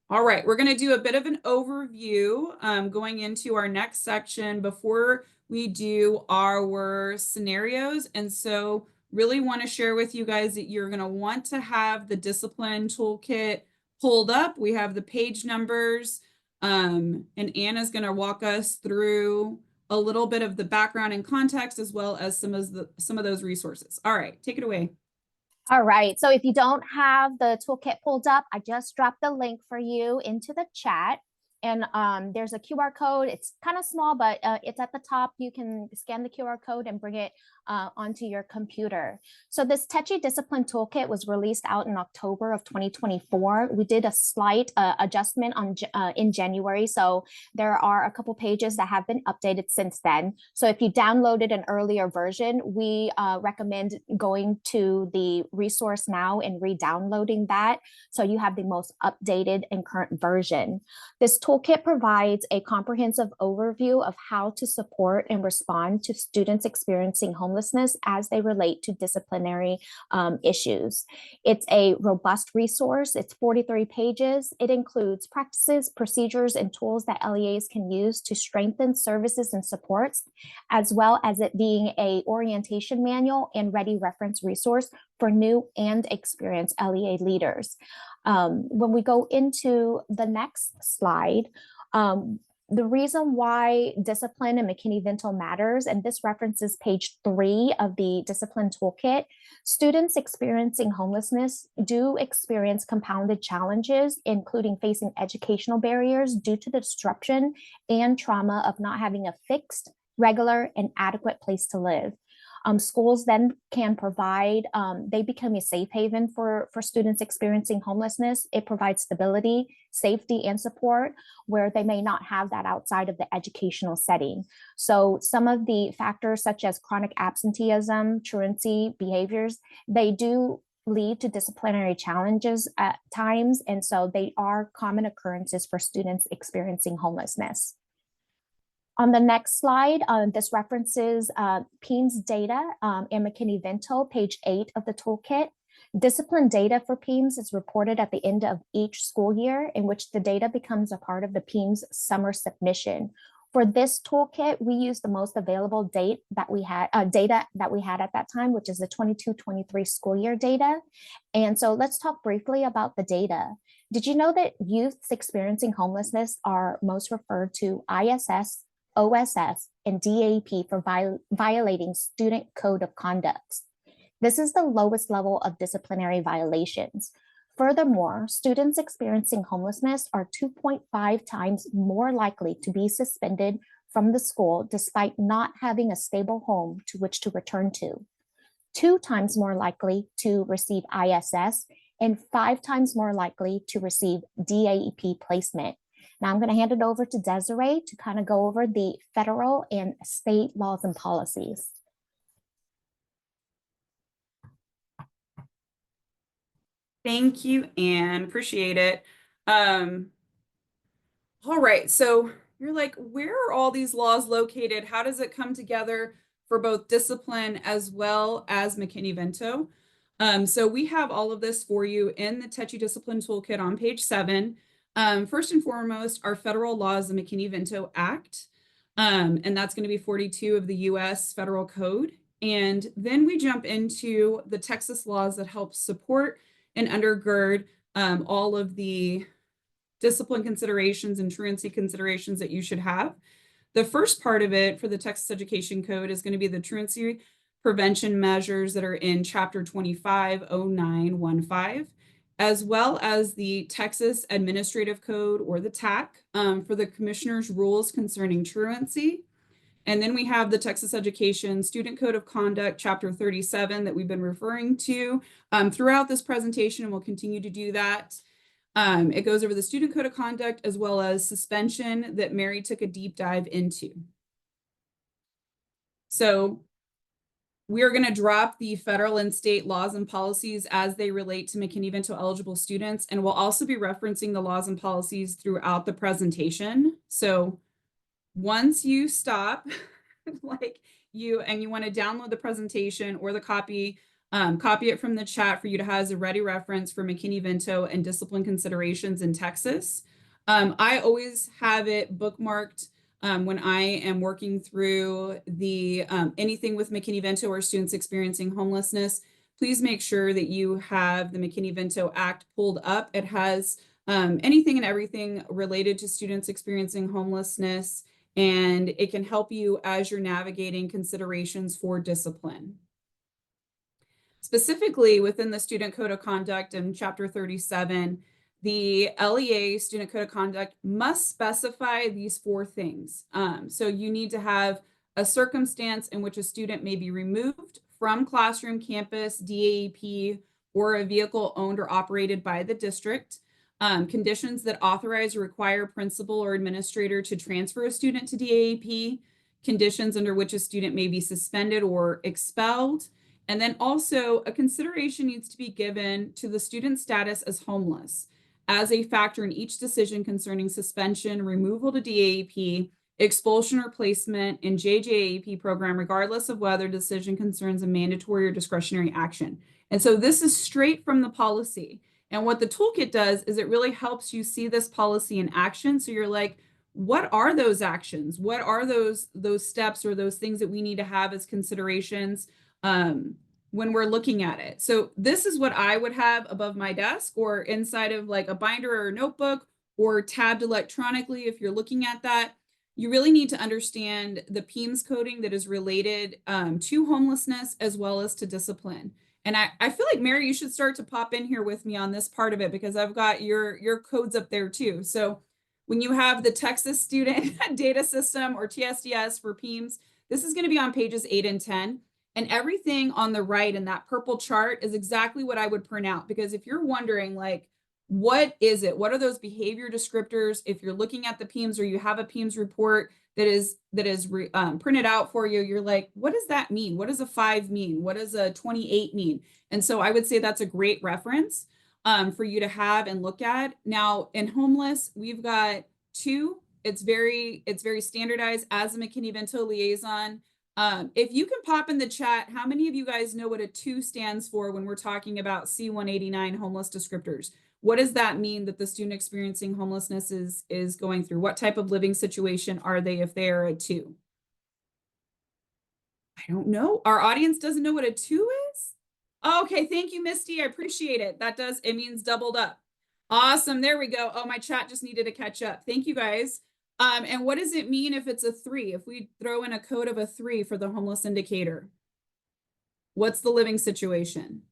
All right, we're going to do a bit of an overview going into our next section before we do our scenarios. And so really want to share with you guys that you're going to want to have the discipline toolkit pulled up. We have the page numbers, and Anna's going to walk us through a little bit of the background and context, as well as some of those resources. All right, take it away. All right, so if you don't have the toolkit pulled up, I just dropped the link for you into the chat. And there's a QR code. It's kind of small, but it's at the top. You can scan the QR code and bring it onto your computer. So this TEHCY Discipline Toolkit was released out in October of 2024. We did a slight adjustment in January. So there are a couple pages that have been updated since then. So if you downloaded an earlier version, we recommend going to the resource now and re-downloading that, so you have the most updated and current version. This toolkit provides a comprehensive overview of how to support and respond to students experiencing homelessness as they relate to disciplinary issues. It's a robust resource. It's 43 pages. It includes practices, procedures, and tools that LEAs can use to strengthen services and supports, as well as it being an orientation manual and ready reference resource for new and experienced LEA leaders. When we go into the next slide, the reason why discipline and Mckinney-Vento matters, and this references page 3 of the Discipline Toolkit, students experiencing homelessness do experience compounded challenges, including facing educational barriers due to the disruption and trauma of not having a fixed, regular, and adequate place to live. Schools then can provide, they become a safe haven for students experiencing homelessness. It provides stability, safety, and support where they may not have that outside of the educational setting. So some of the factors such as chronic absenteeism, truancy behaviors, they do lead to disciplinary challenges at times. And so they are common occurrences for students experiencing homelessness. On the next slide, this references PEIMS data and Mckinney-Vento, page 8 of the toolkit. Discipline data for PEIMS is reported at the end of each school year, in which the data becomes a part of the PEIMS summer submission. For this toolkit, we use the most available data that we had at that time, which is the 22-23 school year data. And so let's talk briefly about the data. Did you know that youths experiencing homelessness are most referred to ISS, OSS, and DAP for violating student code of conduct? This is the lowest level of disciplinary violations. Furthermore, students experiencing homelessness are 2.5 times more likely to be suspended from the school despite not having a stable home to which to return to, 2 times more likely to receive ISS, and 5 times more likely to receive DAP placement. Now I'm going to hand it over to Desiree to kind of go over the federal and state laws and policies. Thank you, Anne. Appreciate it. All right, so you're like, where are all these laws located? How does it come together for both discipline as well as Mckinney-Vento? So we have all of this for you in the TEHCY Discipline Toolkit on page 7. First and foremost, our federal law is the Mckinney-Vento Act, and that's going to be 42 of the U.S. Federal Code. And then we jump into the Texas laws that help support and undergird all of the discipline considerations and truancy considerations that you should have. The first part of it for the Texas Education Code is going to be the truancy prevention measures that are in Chapter 250915, as well as the Texas Administrative Code, or the TAC, for the Commissioner's rules concerning truancy. And then we have the Texas Education Student Code of Conduct, Chapter 37, that we've been referring to throughout this presentation, and we'll continue to do that. It goes over the Student Code of Conduct as well as suspension that Mary took a deep dive into. So we are going to drop the federal and state laws and policies as they relate to McKinney-Vento eligible students, and we'll also be referencing the laws and policies throughout the presentation. So once you stop, you want to download the presentation or the copy it from the chat for you to have as a ready reference for McKinney-Vento and discipline considerations in Texas. I always have it bookmarked when I am working through the anything with McKinney-Vento or students experiencing homelessness. Please make sure that you have the McKinney-Vento Act pulled up. It has anything and everything related to students experiencing homelessness, and it can help you as you're navigating considerations for discipline. Specifically within the Student Code of Conduct in Chapter 37, the LEA Student Code of Conduct must specify these 4 things. So you need to have a circumstance in which a student may be removed from classroom, campus, DAEP, or a vehicle owned or operated by the district. Conditions that authorize or require principal or administrator to transfer a student to DAEP. Conditions under which a student may be suspended or expelled. And then also a consideration needs to be given to the student's status as homeless as a factor in each decision concerning suspension, removal to DAEP, expulsion or placement in JJAEP program, regardless of whether decision concerns a mandatory or discretionary action. And so this is straight from the policy. And what the toolkit does is it really helps you see this policy in action. So you're like, what are those actions? What are those steps or those things that we need to have as considerations when we're looking at it? So this is what I would have above my desk or inside of like a binder or a notebook or tabbed electronically. If you're looking at that, you really need to understand the PEMS coding that is related to homelessness as well as to discipline. And I feel like, Mary, you should start to pop in here with me on this part of it because I've got your codes up there too. So when you have the Texas Student Data System or TSDS for PEMS, this is going to be on pages 8 and 10. And everything on the right in that purple chart is exactly what I would print out. Because if you're wondering, like, what is it? What are those behavior descriptors? If you're looking at the PEMS or you have a PEMS report that is printed out for you, you're like, what does that mean? What does a 5 mean? What does a 28 mean? And so I would say that's a great reference for you to have and look at. Now in homeless, we've got 2. It's very standardized as a McKinney-Vento liaison. If you can pop in the chat, how many of you guys know what a 2 stands for when we're talking about C189 homeless descriptors? What does that mean that the student experiencing homelessness is going through? What type of living situation are they if they are a 2? I don't know. Our audience doesn't know what a 2 is? Okay, thank you, Misty. I appreciate it. It means doubled up. Awesome. There we go. Oh, my chat just needed to catch up. Thank you, guys. And what does it mean if it's a 3? If we throw in a code of a 3 for the homeless indicator? What's the living situation?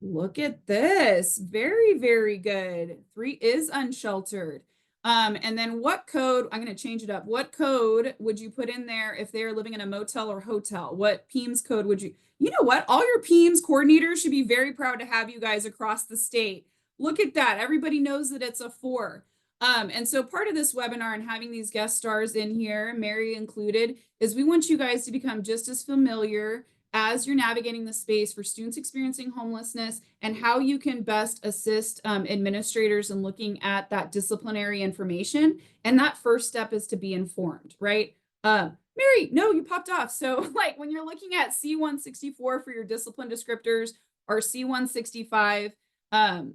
Look at this. Very, very good. 3 is unsheltered. And then what code, I'm going to change it up. What code would you put in there if they are living in a motel or hotel? What PEMS code would you know what? All your PEMS coordinators should be very proud to have you guys across the state. Look at that. Everybody knows that it's a 4. And so part of this webinar and having these guest stars in here, Mary included, is we want you guys to become just as familiar as you're navigating the space for students experiencing homelessness and how you can best assist administrators in looking at that disciplinary information. And that first step is to be informed, right? Mary, no, you popped off. So like when you're looking at C164 for your discipline descriptors or C165,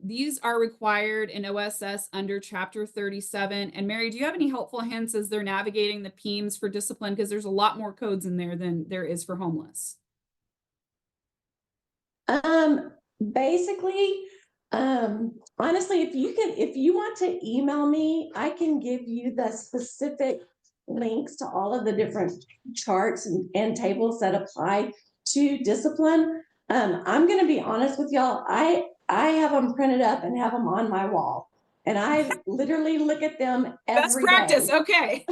these are required in OSS under Chapter 37. And Mary, do you have any helpful hints as they're navigating the PEMS for discipline? Because there's a lot more codes in there than there is for homeless. basically, honestly, if you want to email me, I can give you the specific links to all of the different charts and tables that apply to discipline. I'm going to be honest with y'all. I have them printed up and have them on my wall. And I literally look at them Best every practice. day. Okay.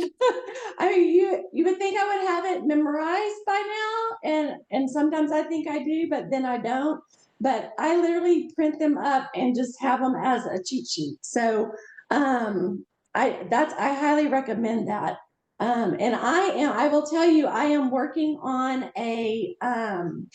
I mean, you would think I would have it memorized by now, and sometimes I think I do, but then I don't. But I literally print them up and just have them as a cheat sheet. So I highly recommend that. And I will tell you, I am working on a kind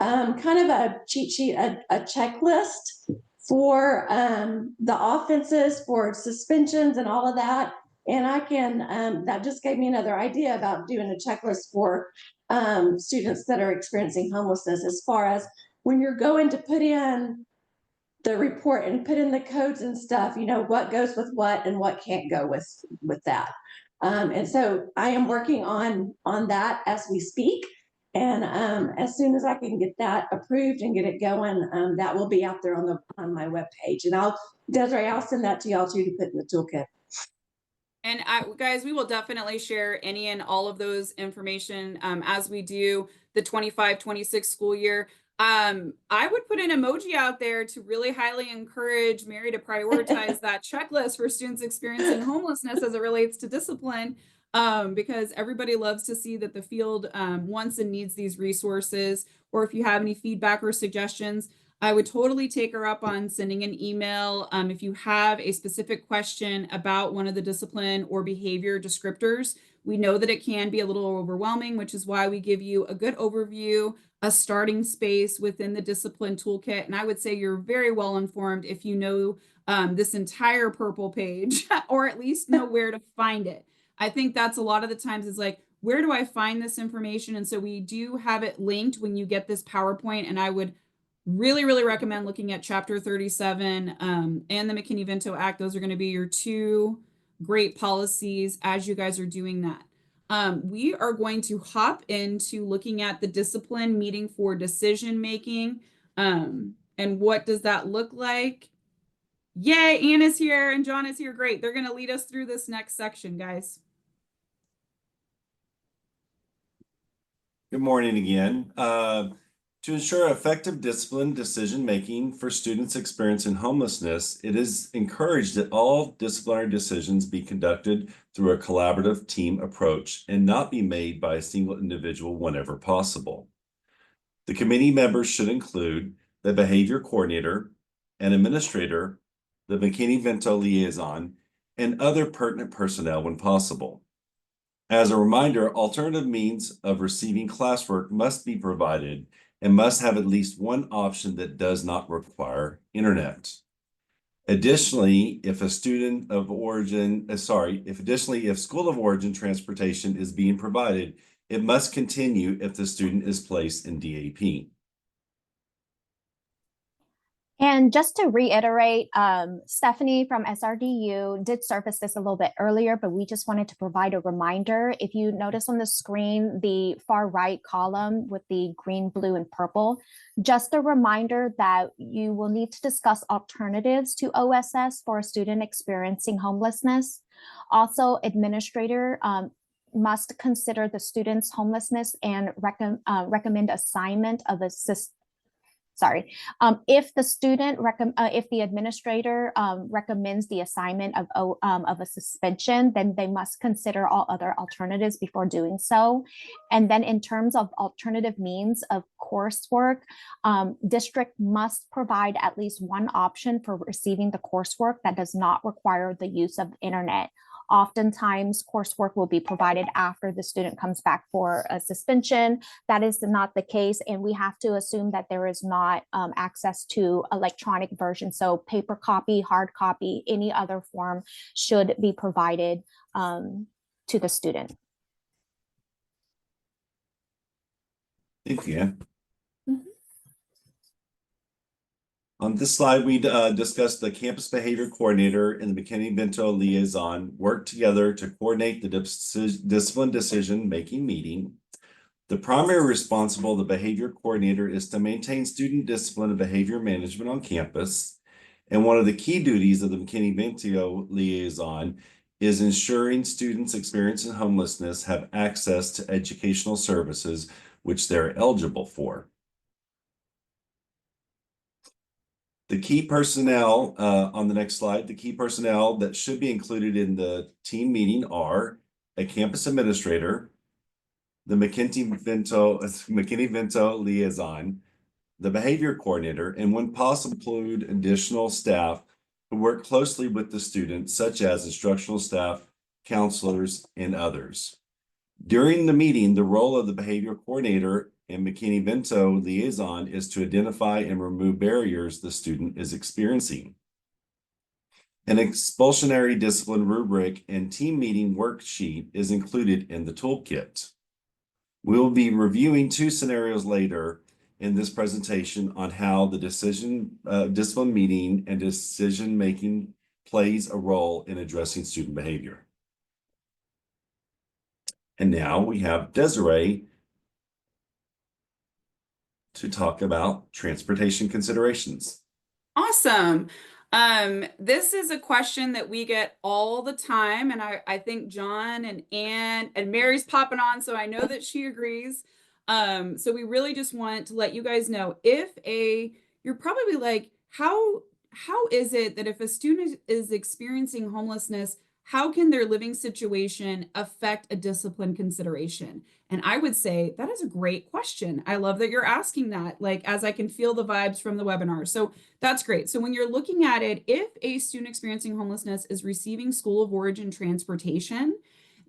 of a cheat sheet, a checklist for the offenses, for suspensions and all of that. And I can, that just gave me another idea about doing a checklist for students that are experiencing homelessness, as far as when you're going to put in the report and put in the codes and stuff, you know, what goes with what and what can't go with that. And so I am working on that as we speak. And as soon as I can get that approved and get it going, that will be out there on my webpage. And Desiree, I'll send that to y'all too, to put in the toolkit. And guys, we will definitely share any and all of those information as we do the 25-26 school year. I would put an emoji out there to really highly encourage Mary to prioritize that checklist for students experiencing homelessness as it relates to discipline, because everybody loves to see that the field wants and needs these resources. Or if you have any feedback or suggestions, I would totally take her up on sending an email. If you have a specific question about one of the discipline or behavior descriptors, we know that it can be a little overwhelming, which is why we give you a good overview, a starting space within the discipline toolkit. And I would say you're very well informed if you know this entire purple page, or at least know where to find it. I think that's a lot of the times is like, where do I find this information? And so we do have it linked when you get this PowerPoint, and I would really recommend looking at chapter 37 and the McKinney-Vento Act. Those are going to be your two great policies as you guys are doing that. We are going to hop into looking at the discipline meeting for decision making. And what does that look like? Yay, Ann is here and John is here. Great. They're going to lead us through this next section, guys. Good morning again. To ensure effective discipline decision-making for students experiencing homelessness, it is encouraged that all disciplinary decisions be conducted through a collaborative team approach and not be made by a single individual whenever possible. The committee members should include the behavior coordinator, an administrator, the McKinney-Vento liaison, and other pertinent personnel when possible. As a reminder, alternative means of receiving classwork must be provided and must have at least one option that does not require internet. Additionally, if school of origin transportation is being provided, it must continue if the student is placed in DAP. And just to reiterate, Stephanie from SRDU did surface this a little bit earlier, but we just wanted to provide a reminder. If you notice on the screen, the far right column with the green, blue, and purple, just a reminder that you will need to discuss alternatives to OSS for a student experiencing homelessness. Also, administrator must consider the student's homelessness and recommend assignment of a if the administrator recommends the assignment of a suspension, then they must consider all other alternatives before doing so. And then in terms of alternative means of coursework, district must provide at least one option for receiving the coursework that does not require the use of internet. Oftentimes, coursework will be provided after the student comes back for a suspension. That is not the case, and we have to assume that there is not access to electronic version. So paper copy, hard copy, any other form should be provided to the student. Thank you. On this slide, we discussed the campus behavior coordinator and the McKinney-Vento liaison work together to coordinate the discipline decision-making meeting. The primary responsible of the behavior coordinator is to maintain student discipline and behavior management on campus. And one of the key duties of the McKinney-Vento liaison is ensuring students experiencing homelessness have access to educational services which they're eligible for. The key personnel on the next slide, the key personnel that should be included in the team meeting are a campus administrator, the McKinney-Vento liaison, the behavior coordinator, and when possible, include additional staff who work closely with the students, such as instructional staff, counselors, and others. During the meeting, the role of the behavior coordinator and McKinney-Vento liaison is to identify and remove barriers the student is experiencing. An expulsionary discipline rubric and team meeting worksheet is included in the toolkit. We will be reviewing 2 scenarios later in this presentation on how the discipline meeting and decision-making plays a role in addressing student behavior. And now we have Desiree to talk about transportation considerations. Awesome. This is a question that we get all the time, and I think John and Ann and Mary's popping on, so I know that she agrees. So we really just want to let you guys know you're probably like, how is it that if a student is experiencing homelessness, how can their living situation affect a discipline consideration? And I would say that is a great question. I love that you're asking that, like, as I can feel the vibes from the webinar. So that's great. So when you're looking at it, if a student experiencing homelessness is receiving school of origin transportation,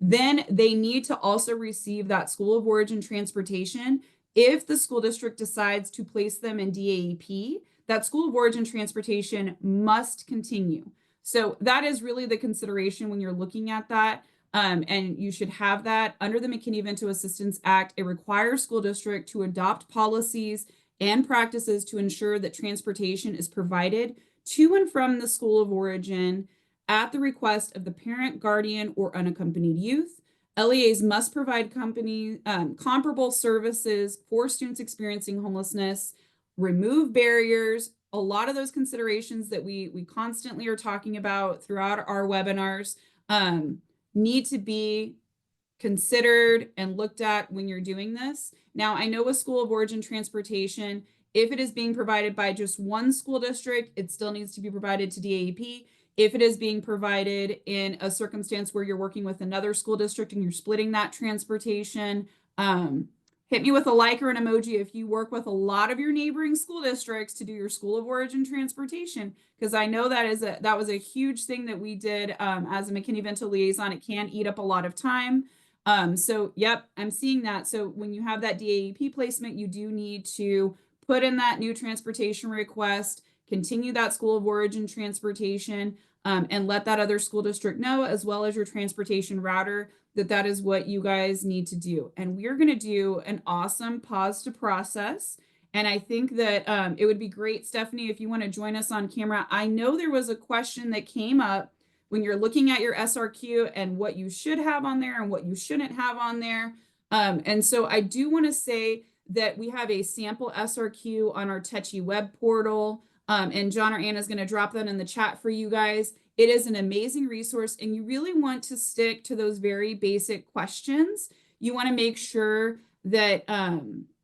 then they need to also receive that school of origin transportation. If the school district decides to place them in DAEP, that school of origin transportation must continue. So that is really the consideration when you're looking at that. And you should have that under the McKinney-Vento Assistance Act. It requires school district to adopt policies and practices to ensure that transportation is provided to and from the school of origin at the request of the parent, guardian, or unaccompanied youth. LEAs must provide comparable services for students experiencing homelessness, remove barriers. A lot of those considerations that we constantly are talking about throughout our webinars need to be considered and looked at when you're doing this. Now, I know with school of origin transportation, if it is being provided by just one school district, it still needs to be provided to DAEP. If it is being provided in a circumstance where you're working with another school district and you're splitting that transportation, hit me with a like or an emoji if you work with a lot of your neighboring school districts to do your school of origin transportation, because I know that was a huge thing that we did as a McKinney-Vento liaison. It can eat up a lot of time. So yep, I'm seeing that. So when you have that DAEP placement, you do need to put in that new transportation request, continue that school of origin transportation, and let that other school district know, as well as your transportation router, that is what you guys need to do. And we're going to do an awesome pause to process. And I think that it would be great, Stephanie, if you want to join us on camera. I know there was a question that came up when you're looking at your SRQ and what you should have on there and what you shouldn't have on there. And so I do want to say that we have a sample SRQ on our TEHCY web portal. And John or Anna is going to drop that in the chat for you guys. It is an amazing resource, and you really want to stick to those very basic questions. You want to make sure that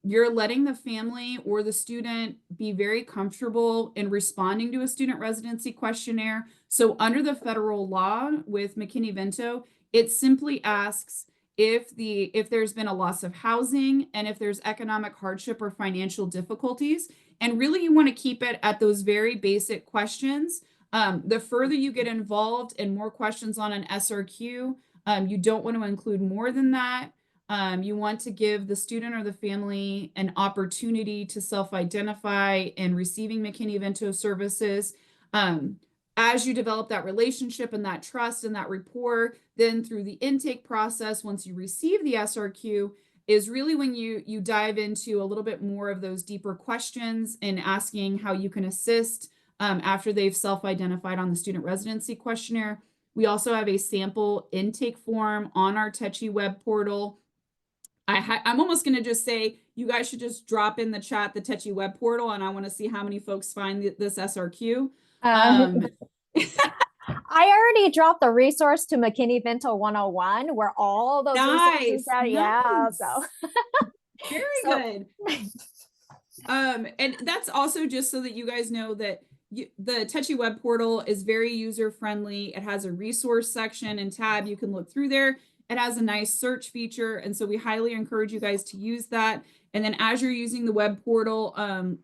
you're letting the family or the student be very comfortable in responding to a student residency questionnaire. So under the federal law with McKinney-Vento, it simply asks if there's been a loss of housing and if there's economic hardship or financial difficulties. And really, you want to keep it at those very basic questions. The further you get involved and more questions on an SRQ, you don't want to include more than that. You want to give the student or the family an opportunity to self-identify in receiving McKinney-Vento services. As you develop that relationship and that trust and that rapport, then through the intake process, once you receive the SRQ, is really when you dive into a little bit more of those deeper questions and asking how you can assist after they've self-identified on the student residency questionnaire. We also have a sample intake form on our TEHCY web portal. I'm almost going to just say, you guys should just drop in the chat, the TEHCY web portal, and I want to see how many folks find this SRQ. I already dropped the resource to McKinney-Vento 101 where all those resources are. Yeah, so very good. And that's also just so that you guys know that the TEHCY web portal is very user friendly. It has a resource section and tab you can look through there. It has a nice search feature, and so we highly encourage you guys to use that. And then as you're using the web portal,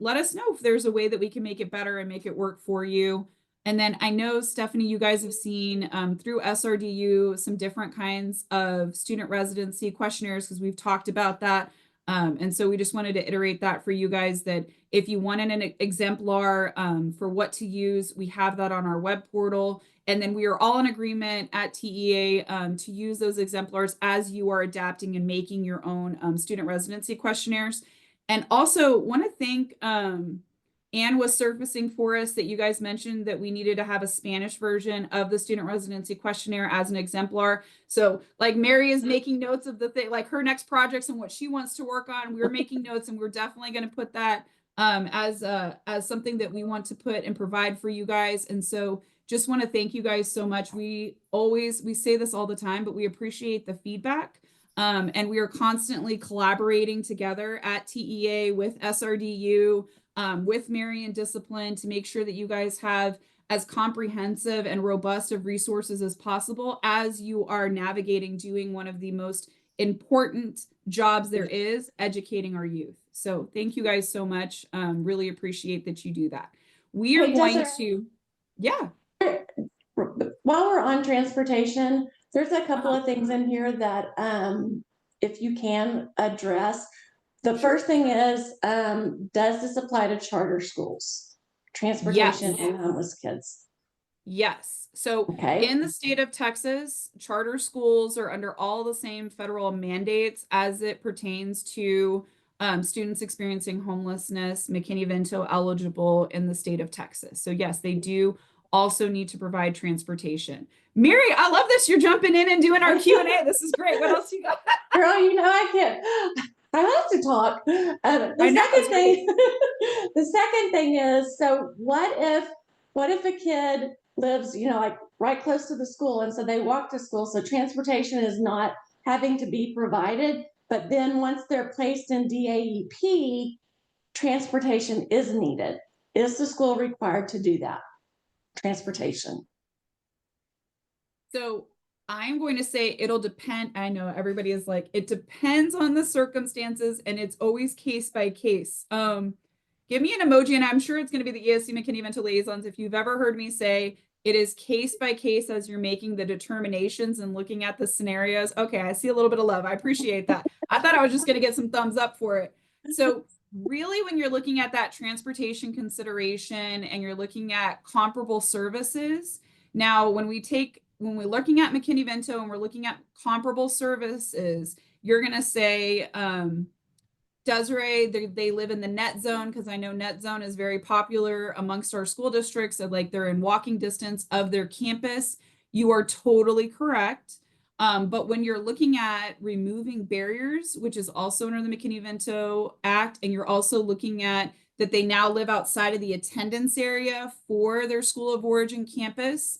let us know if there's a way that we can make it better and make it work for you. And then I know, Stephanie, you guys have seen through SRDU some different kinds of student residency questionnaires, because we've talked about that. And so we just wanted to iterate that for you guys, that if you wanted an exemplar for what to use, we have that on our web portal. And then we are all in agreement at TEA to use those exemplars as you are adapting and making your own student residency questionnaires. And also want to thank Anne was surfacing for us that you guys mentioned that we needed to have a Spanish version of the student residency questionnaire as an exemplar. So like Mary is making notes of the thing, like her next projects and what she wants to work on. We're making notes, and we're definitely going to put that as something that we want to put and provide for you guys. And so just want to thank you guys so much. We say this all the time, but we appreciate the feedback. And we are constantly collaborating together at TEA with SRDU, with Mary and Discipline, to make sure that you guys have as comprehensive and robust of resources as possible as you are navigating doing one of the most important jobs there is, educating our youth. So thank you guys so much. Really appreciate that you do that. We are going to, yeah. While we're on transportation, there's a couple of things in here that if you can address. The first thing is, does this apply to charter schools? Transportation and homeless kids? Yes. So in the state of Texas, charter schools are under all the same federal mandates as it pertains to students experiencing homelessness, Mckinney-Vento eligible in the state of Texas. So yes, they do also need to provide transportation. Mary, I love this. You're jumping in and doing our Q&A. This is great. What else you got? Girl, you know I can't. I have to talk. The second thing is, so what if a kid lives, like right close to the school, and so they walk to school, so transportation is not having to be provided, but then once they're placed in DAEP, transportation is needed. Is the school required to do that? Transportation. So I'm going to say it'll depend. I know everybody is like, it depends on the circumstances, and it's always case by case. Give me an emoji, and I'm sure it's going to be the ESC Mckinney-Vento liaisons. If you've ever heard me say it is case by case as you're making the determinations and looking at the scenarios. Okay, I see a little bit of love. I appreciate that. I thought I was just going to get some thumbs up for it. So really, when you're looking at that transportation consideration and you're looking at comparable services, now when we're looking at Mckinney-Vento and we're looking at comparable services, you're going to say, Desiree, they live in the net zone, because I know net zone is very popular amongst our school districts, and like they're in walking distance of their campus. You are totally correct. But when you're looking at removing barriers, which is also under the Mckinney-Vento Act, and you're also looking at that they now live outside of the attendance area for their school of origin campus,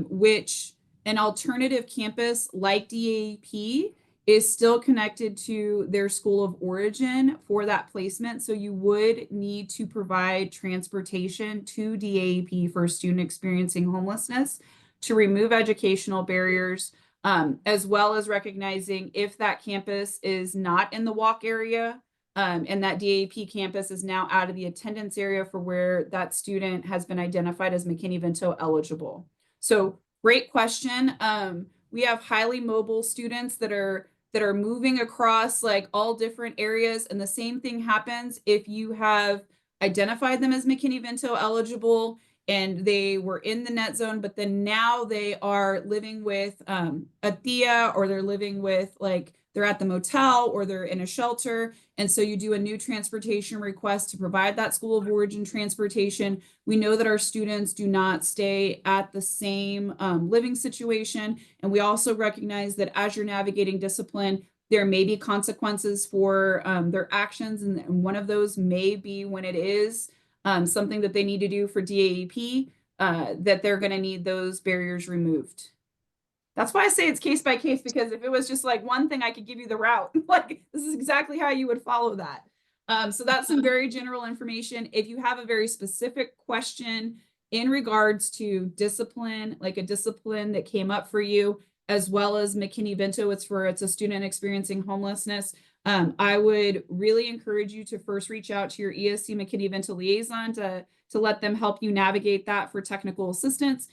which an alternative campus like DAEP is still connected to their school of origin for that placement. So you would need to provide transportation to DAEP for a student experiencing homelessness to remove educational barriers, as well as recognizing if that campus is not in the walk area, and that DAEP campus is now out of the attendance area for where that student has been identified as Mckinney-Vento eligible. So great question. We have highly mobile students that are moving across like all different areas. And the same thing happens if you have identified them as Mckinney-Vento eligible and they were in the net zone, but then now they are living with a TIA, or they're living with, like, they're at the motel or they're in a shelter. And so you do a new transportation request to provide that school of origin transportation. We know that our students do not stay at the same living situation. And we also recognize that as you're navigating discipline, There may be consequences for their actions, and one of those may be when it is something that they need to do for DAEP, that they're going to need those barriers removed. That's why I say it's case by case, because if it was just like one thing, I could give you the route. Like, this is exactly how you would follow that. So that's some very general information. If you have a very specific question in regards to discipline, like a discipline that came up for you, as well as Mckinney-Vento, it's a student experiencing homelessness, I would really encourage you to first reach out to your ESC Mckinney-Vento liaison to let them help you navigate that for technical assistance.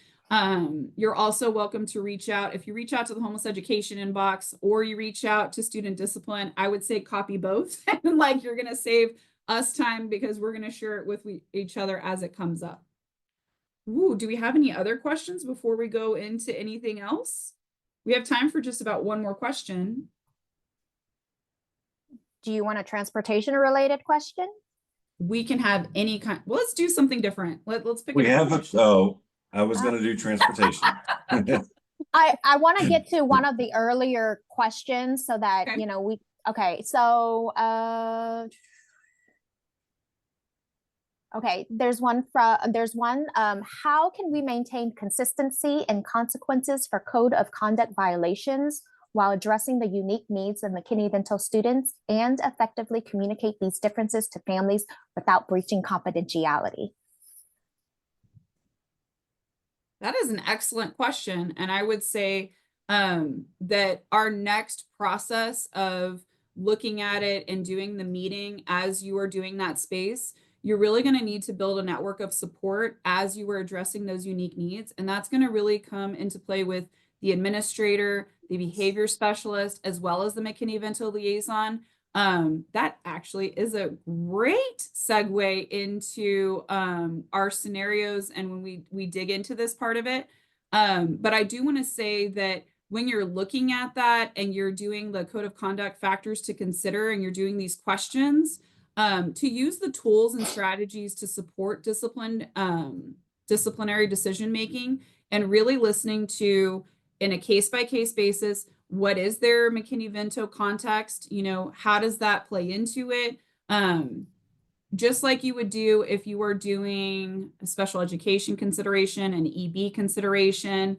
You're also welcome to reach out. If you reach out to the homeless education inbox or you reach out to student discipline, I would say copy both. And like, you're going to save us time because we're going to share it with each other as it comes up. Ooh, do we have any other questions before we go into anything else? We have time for just about one more question. Do you want a transportation related question? We can have any kind. Well, let's do something different. Let's pick. We have I was going to do transportation. I want to get to one of the earlier questions so that, Okay. Okay, there's one, how can we maintain consistency and consequences for code of conduct violations while addressing the unique needs of Mckinney-Vento students and effectively communicate these differences to families without breaching confidentiality? That is an excellent question. And I would say that our next process of looking at it and doing the meeting as you are doing that space, you're really going to need to build a network of support as you are addressing those unique needs. And that's going to really come into play with the administrator, the behavior specialist, as well as the Mckinney-Vento liaison. That actually is a great segue into our scenarios and when we dig into this part of it. But I do want to say that when you're looking at that and you're doing the code of conduct factors to consider and you're doing these questions, to use the tools and strategies to support disciplinary decision making, and really listening to, in a case-by-case basis, what is their Mckinney-Vento context? You know, how does that play into it? Just like you would do if you were doing a special education consideration, an EB consideration,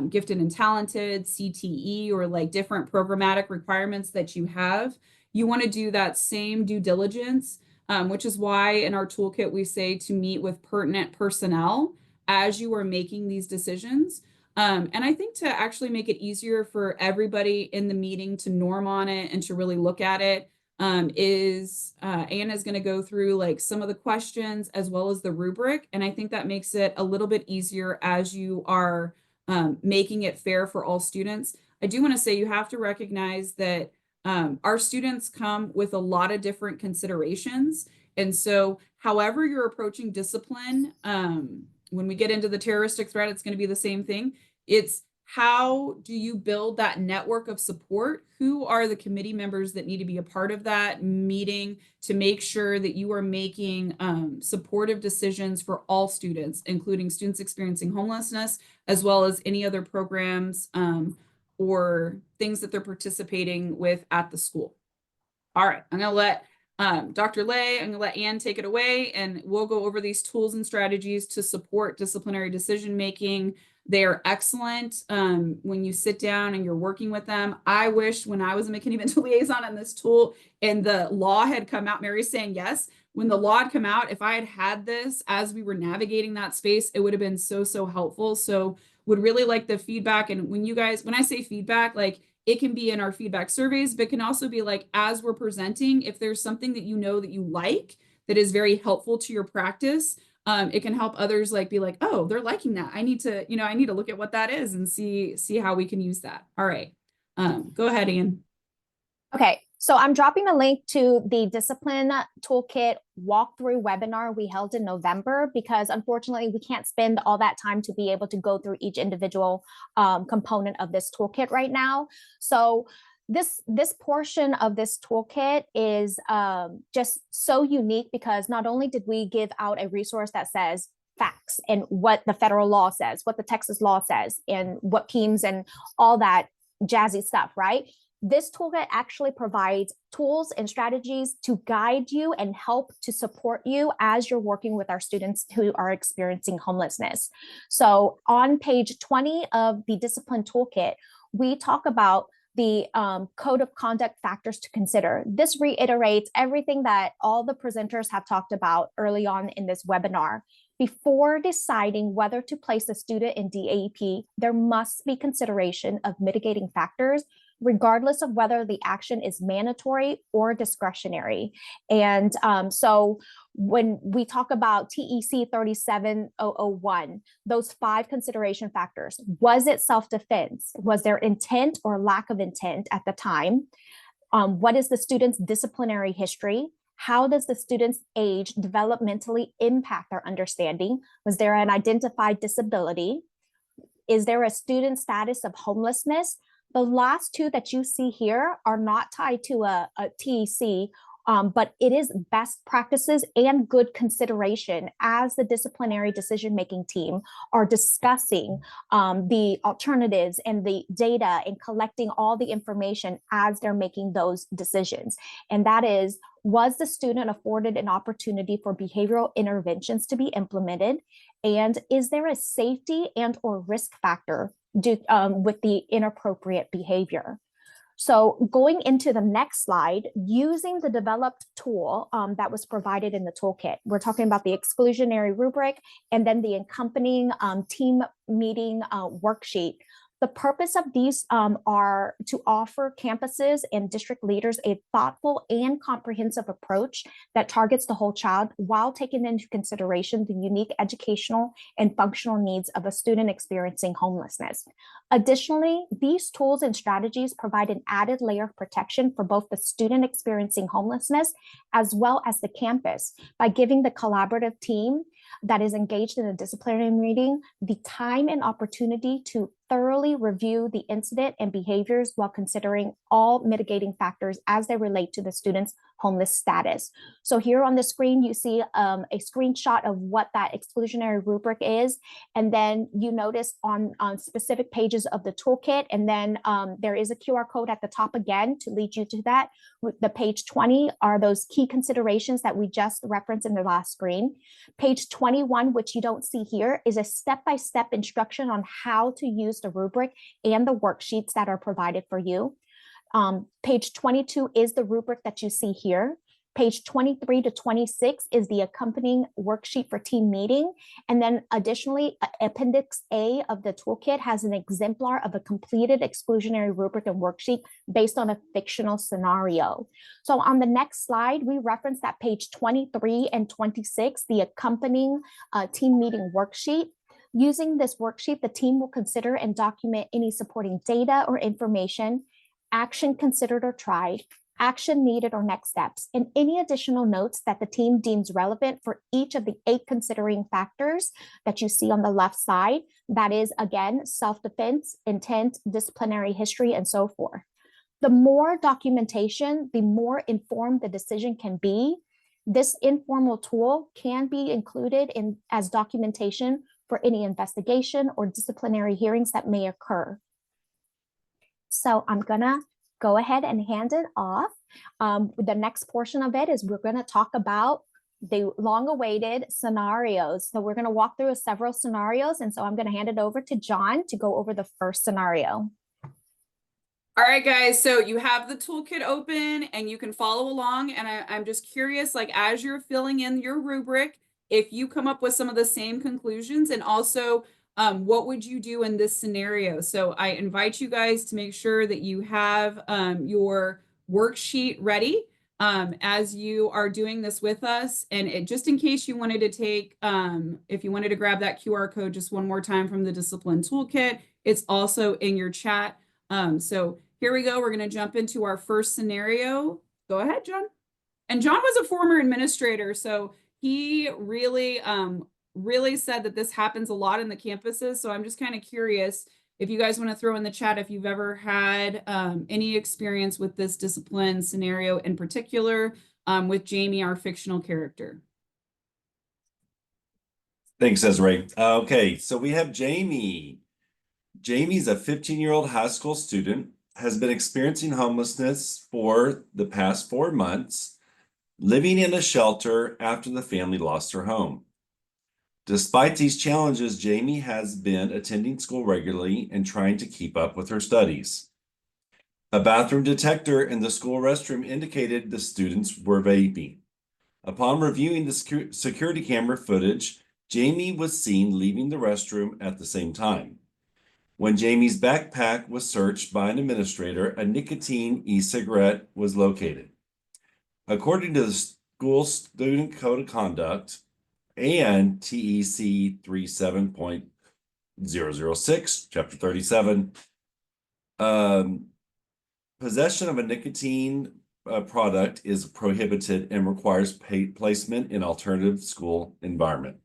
gifted and talented, CTE, or like different programmatic requirements that you have. You want to do that same due diligence, which is why in our toolkit we say to meet with pertinent personnel as you are making these decisions. And I think to actually make it easier for everybody in the meeting to norm on it and to really look at it, Anna's going to go through like some of the questions as well as the rubric. And I think that makes it a little bit easier as you are making it fair for all students. I do want to say you have to recognize that our students come with a lot of different considerations. And so however you're approaching discipline, when we get into the terroristic threat, it's going to be the same thing. It's how do you build that network of support? Who are the committee members that need to be a part of that meeting to make sure that you are making supportive decisions for all students, including students experiencing homelessness, as well as any other programs or things that they're participating with at the school. All right, I'm going to let Dr. Lay, I'm going to let Ann take it away, and we'll go over these tools and strategies to support disciplinary decision making. They are excellent when you sit down and you're working with them. I wish when I was a Mckinney-Vento liaison on this tool and the law had come out, Mary's saying yes, when the law had come out, if I had had this as we were navigating that space, it would have been so, so helpful. So would really like the feedback. And when I say feedback, like it can be in our feedback surveys, but can also be like, as we're presenting, if there's something that you know that you like, that is very helpful to your practice, it can help others like be like, oh, they're liking that. I need to look at what that is and see how we can use that. All right. Go ahead, Ian. Okay, so I'm dropping a link to the Discipline Toolkit walkthrough webinar we held in November, because unfortunately we can't spend all that time to be able to go through each individual component of this toolkit right now. So this portion of this toolkit is just so unique, because not only did we give out a resource that says facts and what the federal law says, what the Texas law says, and what PEMS and all that jazzy stuff, right? This toolkit actually provides tools and strategies to guide you and help to support you as you're working with our students who are experiencing homelessness. So on page 20 of the Discipline Toolkit, we talk about the code of conduct factors to consider. This reiterates everything that all the presenters have talked about early on in this webinar. Before deciding whether to place a student in DAEP, there must be consideration of mitigating factors, regardless of whether the action is mandatory or discretionary. And so when we talk about TEHCY 37001, those 5 consideration factors, was it self-defense? Was there intent or lack of intent at the time? What is the student's disciplinary history? How does the student's age developmentally impact their understanding? Was there an identified disability? Is there a student status of homelessness? The last 2 that you see here are not tied to a TEHCY, but it is best practices and good consideration as the disciplinary decision-making team are discussing the alternatives and the data and collecting all the information as they're making those decisions. And that is, was the student afforded an opportunity for behavioral interventions to be implemented? And is there a safety and or risk factor with the inappropriate behavior? So going into the next slide, using the developed tool that was provided in the toolkit, we're talking about the exclusionary rubric and then the accompanying team meeting worksheet. The purpose of these are to offer campuses and district leaders a thoughtful and comprehensive approach that targets the whole child while taking into consideration the unique educational and functional needs of a student experiencing homelessness. Additionally, these tools and strategies provide an added layer of protection for both the student experiencing homelessness as well as the campus by giving the collaborative team that is engaged in a disciplinary meeting the time and opportunity to thoroughly review the incident and behaviors while considering all mitigating factors as they relate to the student's homeless status. So here on the screen, you see a screenshot of what that exclusionary rubric is. And then you notice on specific pages of the toolkit, and then there is a QR code at the top again to lead you to that. The page 20 are those key considerations that we just referenced in the last screen. Page 21, which you don't see here, is a step-by-step instruction on how to use the rubric and the worksheets that are provided for you. Page 22 is the rubric that you see here. Page 23 to 26 is the accompanying worksheet for team meeting. And then additionally, Appendix A of the toolkit has an exemplar of a completed exclusionary rubric and worksheet based on a fictional scenario. So on the next slide, we reference that page 23 and 26, the accompanying team meeting worksheet. Using this worksheet, the team will consider and document any supporting data or information, action considered or tried, action needed or next steps, and any additional notes that the team deems relevant for each of the 8 considering factors that you see on the left side. That is, again, self-defense, intent, disciplinary history, and so forth. The more documentation, the more informed the decision can be. This informal tool can be included as documentation for any investigation or disciplinary hearings that may occur. So I'm gonna go ahead and hand it off. The next portion of it is we're gonna talk about the long-awaited scenarios. So we're gonna walk through several scenarios, and so I'm gonna hand it over to John to go over the first scenario. All right, guys, so you have the toolkit open and you can follow along. And I'm just curious, like as you're filling in your rubric, if you come up with some of the same conclusions, and also what would you do in this scenario? So I invite you guys to make sure that you have your worksheet ready as you are doing this with us. And just in case you wanted to take, if you wanted to grab that QR code just one more time from the Discipline Toolkit, it's also in your chat. So here we go. We're going to jump into our first scenario. Go ahead, John. And John was a former administrator, so he really, really said that this happens a lot in the campuses. So I'm just kind of curious if you guys want to throw in the chat if you've ever had any experience with this discipline scenario in particular with Jamie, our fictional character. Thanks, Desiree. Okay, so we have Jamie. Jamie's a 15-year-old high school student has been experiencing homelessness for the past 4 months, living in a shelter after the family lost her home. Despite these challenges, Jamie has been attending school regularly and trying to keep up with her studies. A bathroom detector in the school restroom indicated the students were vaping. Upon reviewing the security camera footage, Jamie was seen leaving the restroom at the same time. When Jamie's backpack was searched by an administrator, a nicotine e-cigarette was located. According to the school student code of conduct and TEHCY 37.006, chapter 37, possession of a nicotine product is prohibited and requires placement in alternative school environment.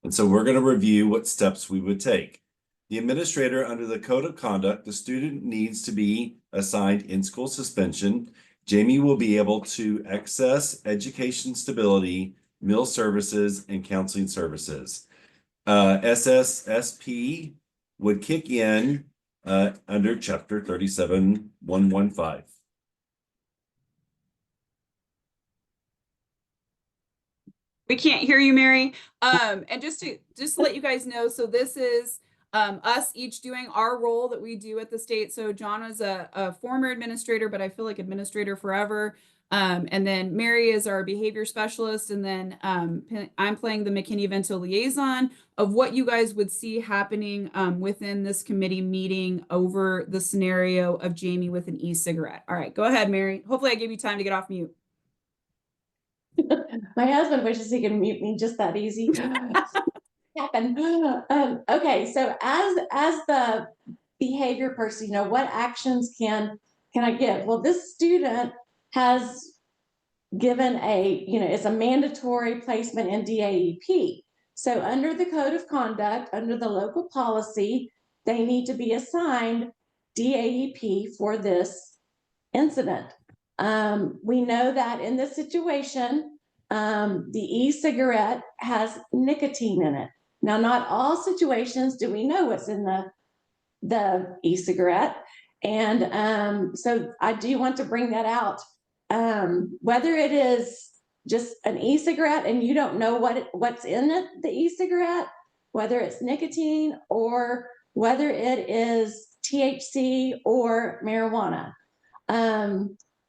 And so we're going to review what steps we would take. The administrator, under the code of conduct, the student needs to be assigned in-school suspension. Jamie will be able to access education stability, meal services, and counseling services. SSSP would kick in under chapter 37.115. We can't hear you, Mary. And just to let you guys know, so this is us each doing our role that we do at the state. So John is a former administrator, but I feel like administrator forever. And then Mary is our behavior specialist. And then I'm playing the McKinney-Vento liaison of what you guys would see happening within this committee meeting over the scenario of Jamie with an e-cigarette. All right, go ahead, Mary. Hopefully I gave you time to get off mute. My husband wishes he could mute me just that easy. Happen. Okay, so as the behavior person, you know, what actions can I give? Well, this student has given it's a mandatory placement in DAEP. So under the code of conduct, under the local policy, they need to be assigned DAEP for this incident. We know that in this situation, the e-cigarette has nicotine in it. Now, not all situations do we know what's in the e-cigarette. And so I do want to bring that out. Whether it is just an e-cigarette and you don't know what's in it, the e-cigarette, whether it's nicotine or whether it is THC or marijuana.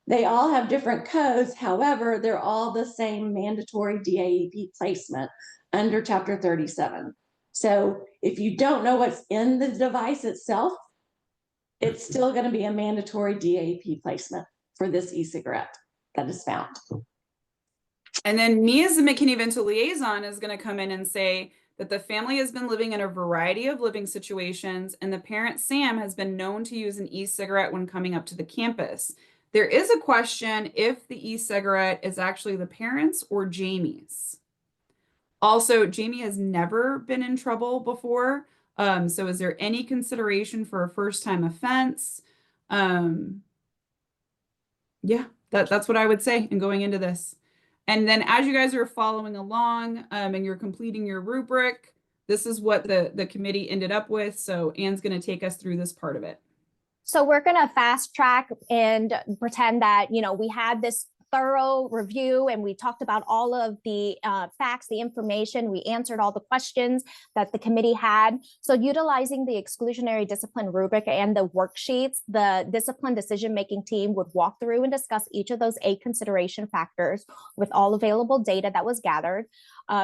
They all have different codes. However, they're all the same mandatory DAEP placement under Chapter 37. So if you don't know what's in the device itself, it's still going to be a mandatory DAEP placement for this e-cigarette that is found. And then me as the McKinney-Vento liaison is going to come in and say that the family has been living in a variety of living situations, and the parent, Sam, has been known to use an e-cigarette when coming up to the campus. There is a question if the e-cigarette is actually the parents' or Jamie's. Also, Jamie has never been in trouble before. So is there any consideration for a first-time offense? Yeah, that's what I would say in going into this. And then as you guys are following along and you're completing your rubric, this is what the committee ended up with. So Anne's going to take us through this part of it. So we're going to fast track and pretend that, we had this thorough review and we talked about all of the facts, the information. We answered all the questions that the committee had. So utilizing the exclusionary discipline rubric and the worksheets, the discipline decision-making team would walk through and discuss each of those 8 consideration factors with all available data that was gathered.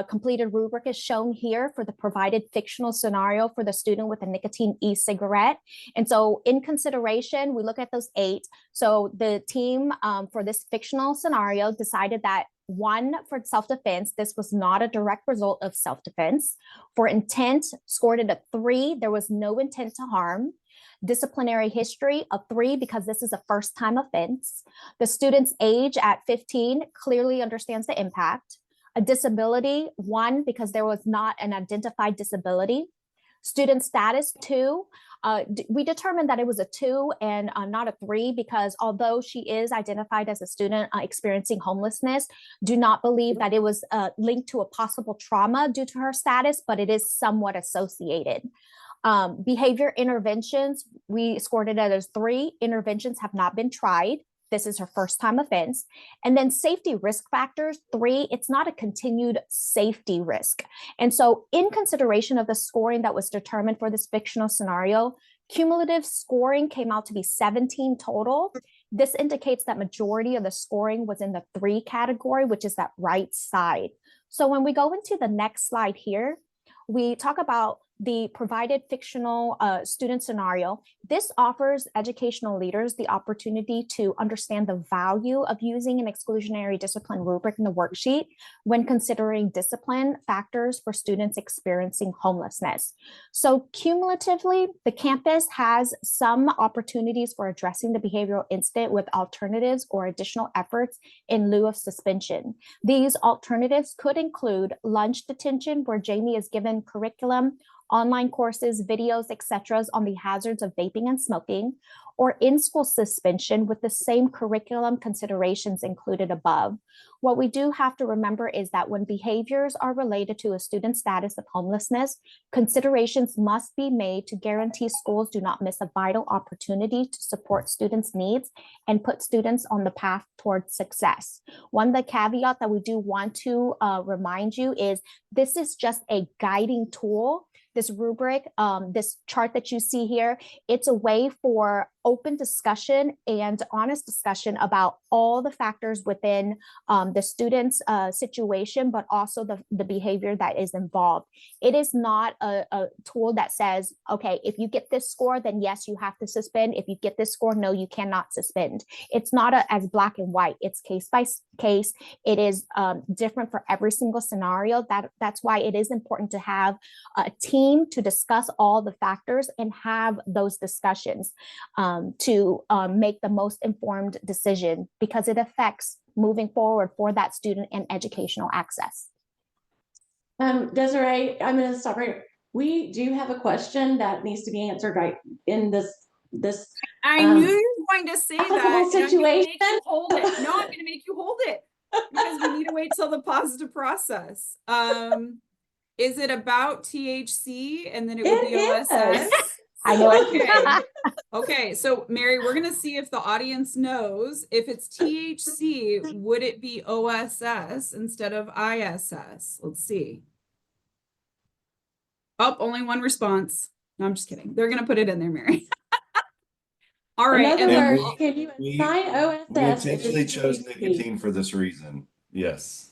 Completed rubric is shown here for the provided fictional scenario for the student with a nicotine e-cigarette. And so in consideration, we look at those 8. So the team for this fictional scenario decided that 1, for self-defense, this was not a direct result of self-defense. For intent, scored it a 3. There was no intent to harm. Disciplinary history, a 3, because this is a first-time offense. The student's age at 15 clearly understands the impact. A disability, 1, because there was not an identified disability. Student status, 2. We determined that it was a 2 and not a 3 because although she is identified as a student experiencing homelessness, do not believe that it was linked to a possible trauma due to her status, but it is somewhat associated. Behavior interventions, we scored it as 3. Interventions have not been tried. This is her first time offense. And then safety risk factors, 3, it's not a continued safety risk. And so in consideration of the scoring that was determined for this fictional scenario, cumulative scoring came out to be 17 total. This indicates that majority of the scoring was in the 3 category, which is that right side. So when we go into the next slide here, we talk about the provided fictional student scenario. This offers educational leaders the opportunity to understand the value of using an exclusionary discipline rubric in the worksheet when considering discipline factors for students experiencing homelessness. So cumulatively, the campus has some opportunities for addressing the behavioral incident with alternatives or additional efforts in lieu of suspension. These alternatives could include lunch detention, where Jamie is given curriculum, online courses, videos, etc. on the hazards of vaping and smoking, or in-school suspension with the same curriculum considerations included above. What we do have to remember is that when behaviors are related to a student's status of homelessness, considerations must be made to guarantee schools do not miss a vital opportunity to support students' needs and put students on the path towards success. One, the caveat that we do want to remind you is this is just a guiding tool. This rubric, this chart that you see here, it's a way for open discussion and honest discussion about all the factors within the student's situation, but also the behavior that is involved. It is not a tool that says, okay, if you get this score, then yes, you have to suspend. If you get this score, no, you cannot suspend. It's not as black and white. It's case by case. It is different for every single scenario. That's why it is important to have a team to discuss all the factors and have those discussions to make the most informed decision, because it affects moving forward for that student and educational access. Desiree, I'm going to stop right. We do have a question that needs to be answered right in this. I knew you were going to say that. Situation. Hold it. No, I'm going to make you hold it because we need to wait till the positive process. Is it about THC and then it would be OSS? I know it. Okay. Okay. So Mary, we're going to see if the audience knows if it's THC, would it be OSS instead of ISS? Let's see. Oh, only one response. No, I'm just kidding. They're going to put it in there, Mary. All right. In other And words, can you assign OSS? We intentionally chose nicotine for this reason. Yes.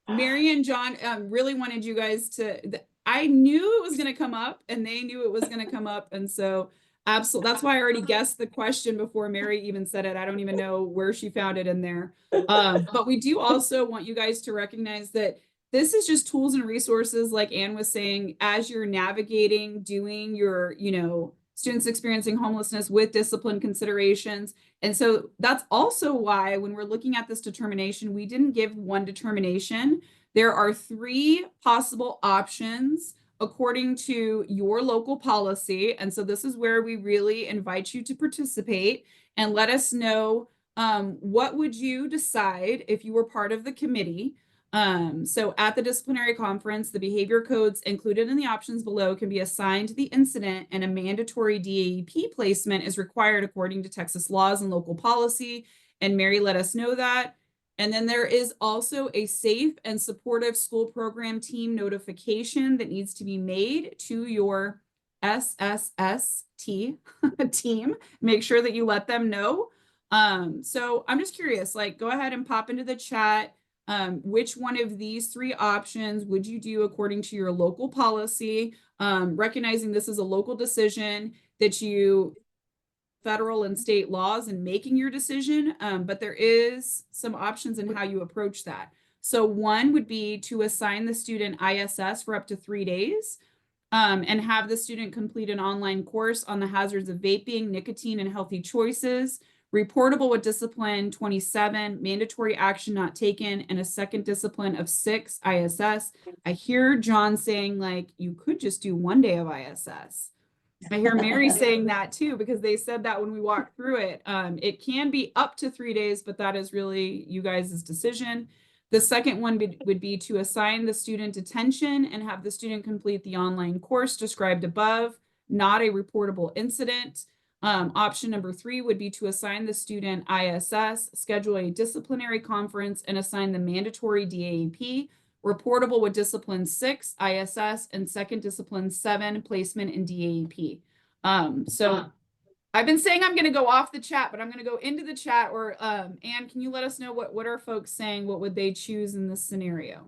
Mary and John really wanted you guys to, I knew it was going to come up and they knew it was going to come up. And so absolutely, that's why I already guessed the question before Mary even said it. I don't even know where she found it in there. But we do also want you guys to recognize that this is just tools and resources, like Anne was saying, as you're navigating, doing your, students experiencing homelessness with discipline considerations. And so that's also why when we're looking at this determination, we didn't give one determination. There are 3 possible options according to your local policy. And so this is where we really invite you to participate and let us know what would you decide if you were part of the committee. So at the disciplinary conference, the behavior codes included in the options below can be assigned to the incident, and a mandatory DAEP placement is required according to Texas laws and local policy. And Mary let us know that. And then there is also a safe and supportive school program team notification that needs to be made to your SSST team. Make sure that you let them know. So I'm just curious, go ahead and pop into the chat. Which one of these 3 options would you do according to your local policy? Recognizing this is a local decision that you federal and state laws in making your decision, but there is some options in how you approach that. So one would be to assign the student ISS for up to 3 days and have the student complete an online course on the hazards of vaping, nicotine, and healthy choices. Reportable with discipline 27, mandatory action not taken, and a second discipline of 6 ISS. I hear John saying you could just do 1 day of ISS. I hear Mary saying that too, because they said that when we walked through it. It can be up to 3 days, but that is really you guys' decision. The second one would be to assign the student detention and have the student complete the online course described above, not a reportable incident. Option number 3 would be to assign the student ISS, schedule a disciplinary conference, and assign the mandatory DAAP, reportable with discipline 6, ISS, and second discipline 7, placement and DAAP. So I've been saying I'm going to go off the chat, but I'm going to go into the chat. Or Anne, can you let us know what are folks saying? What would they choose in this scenario?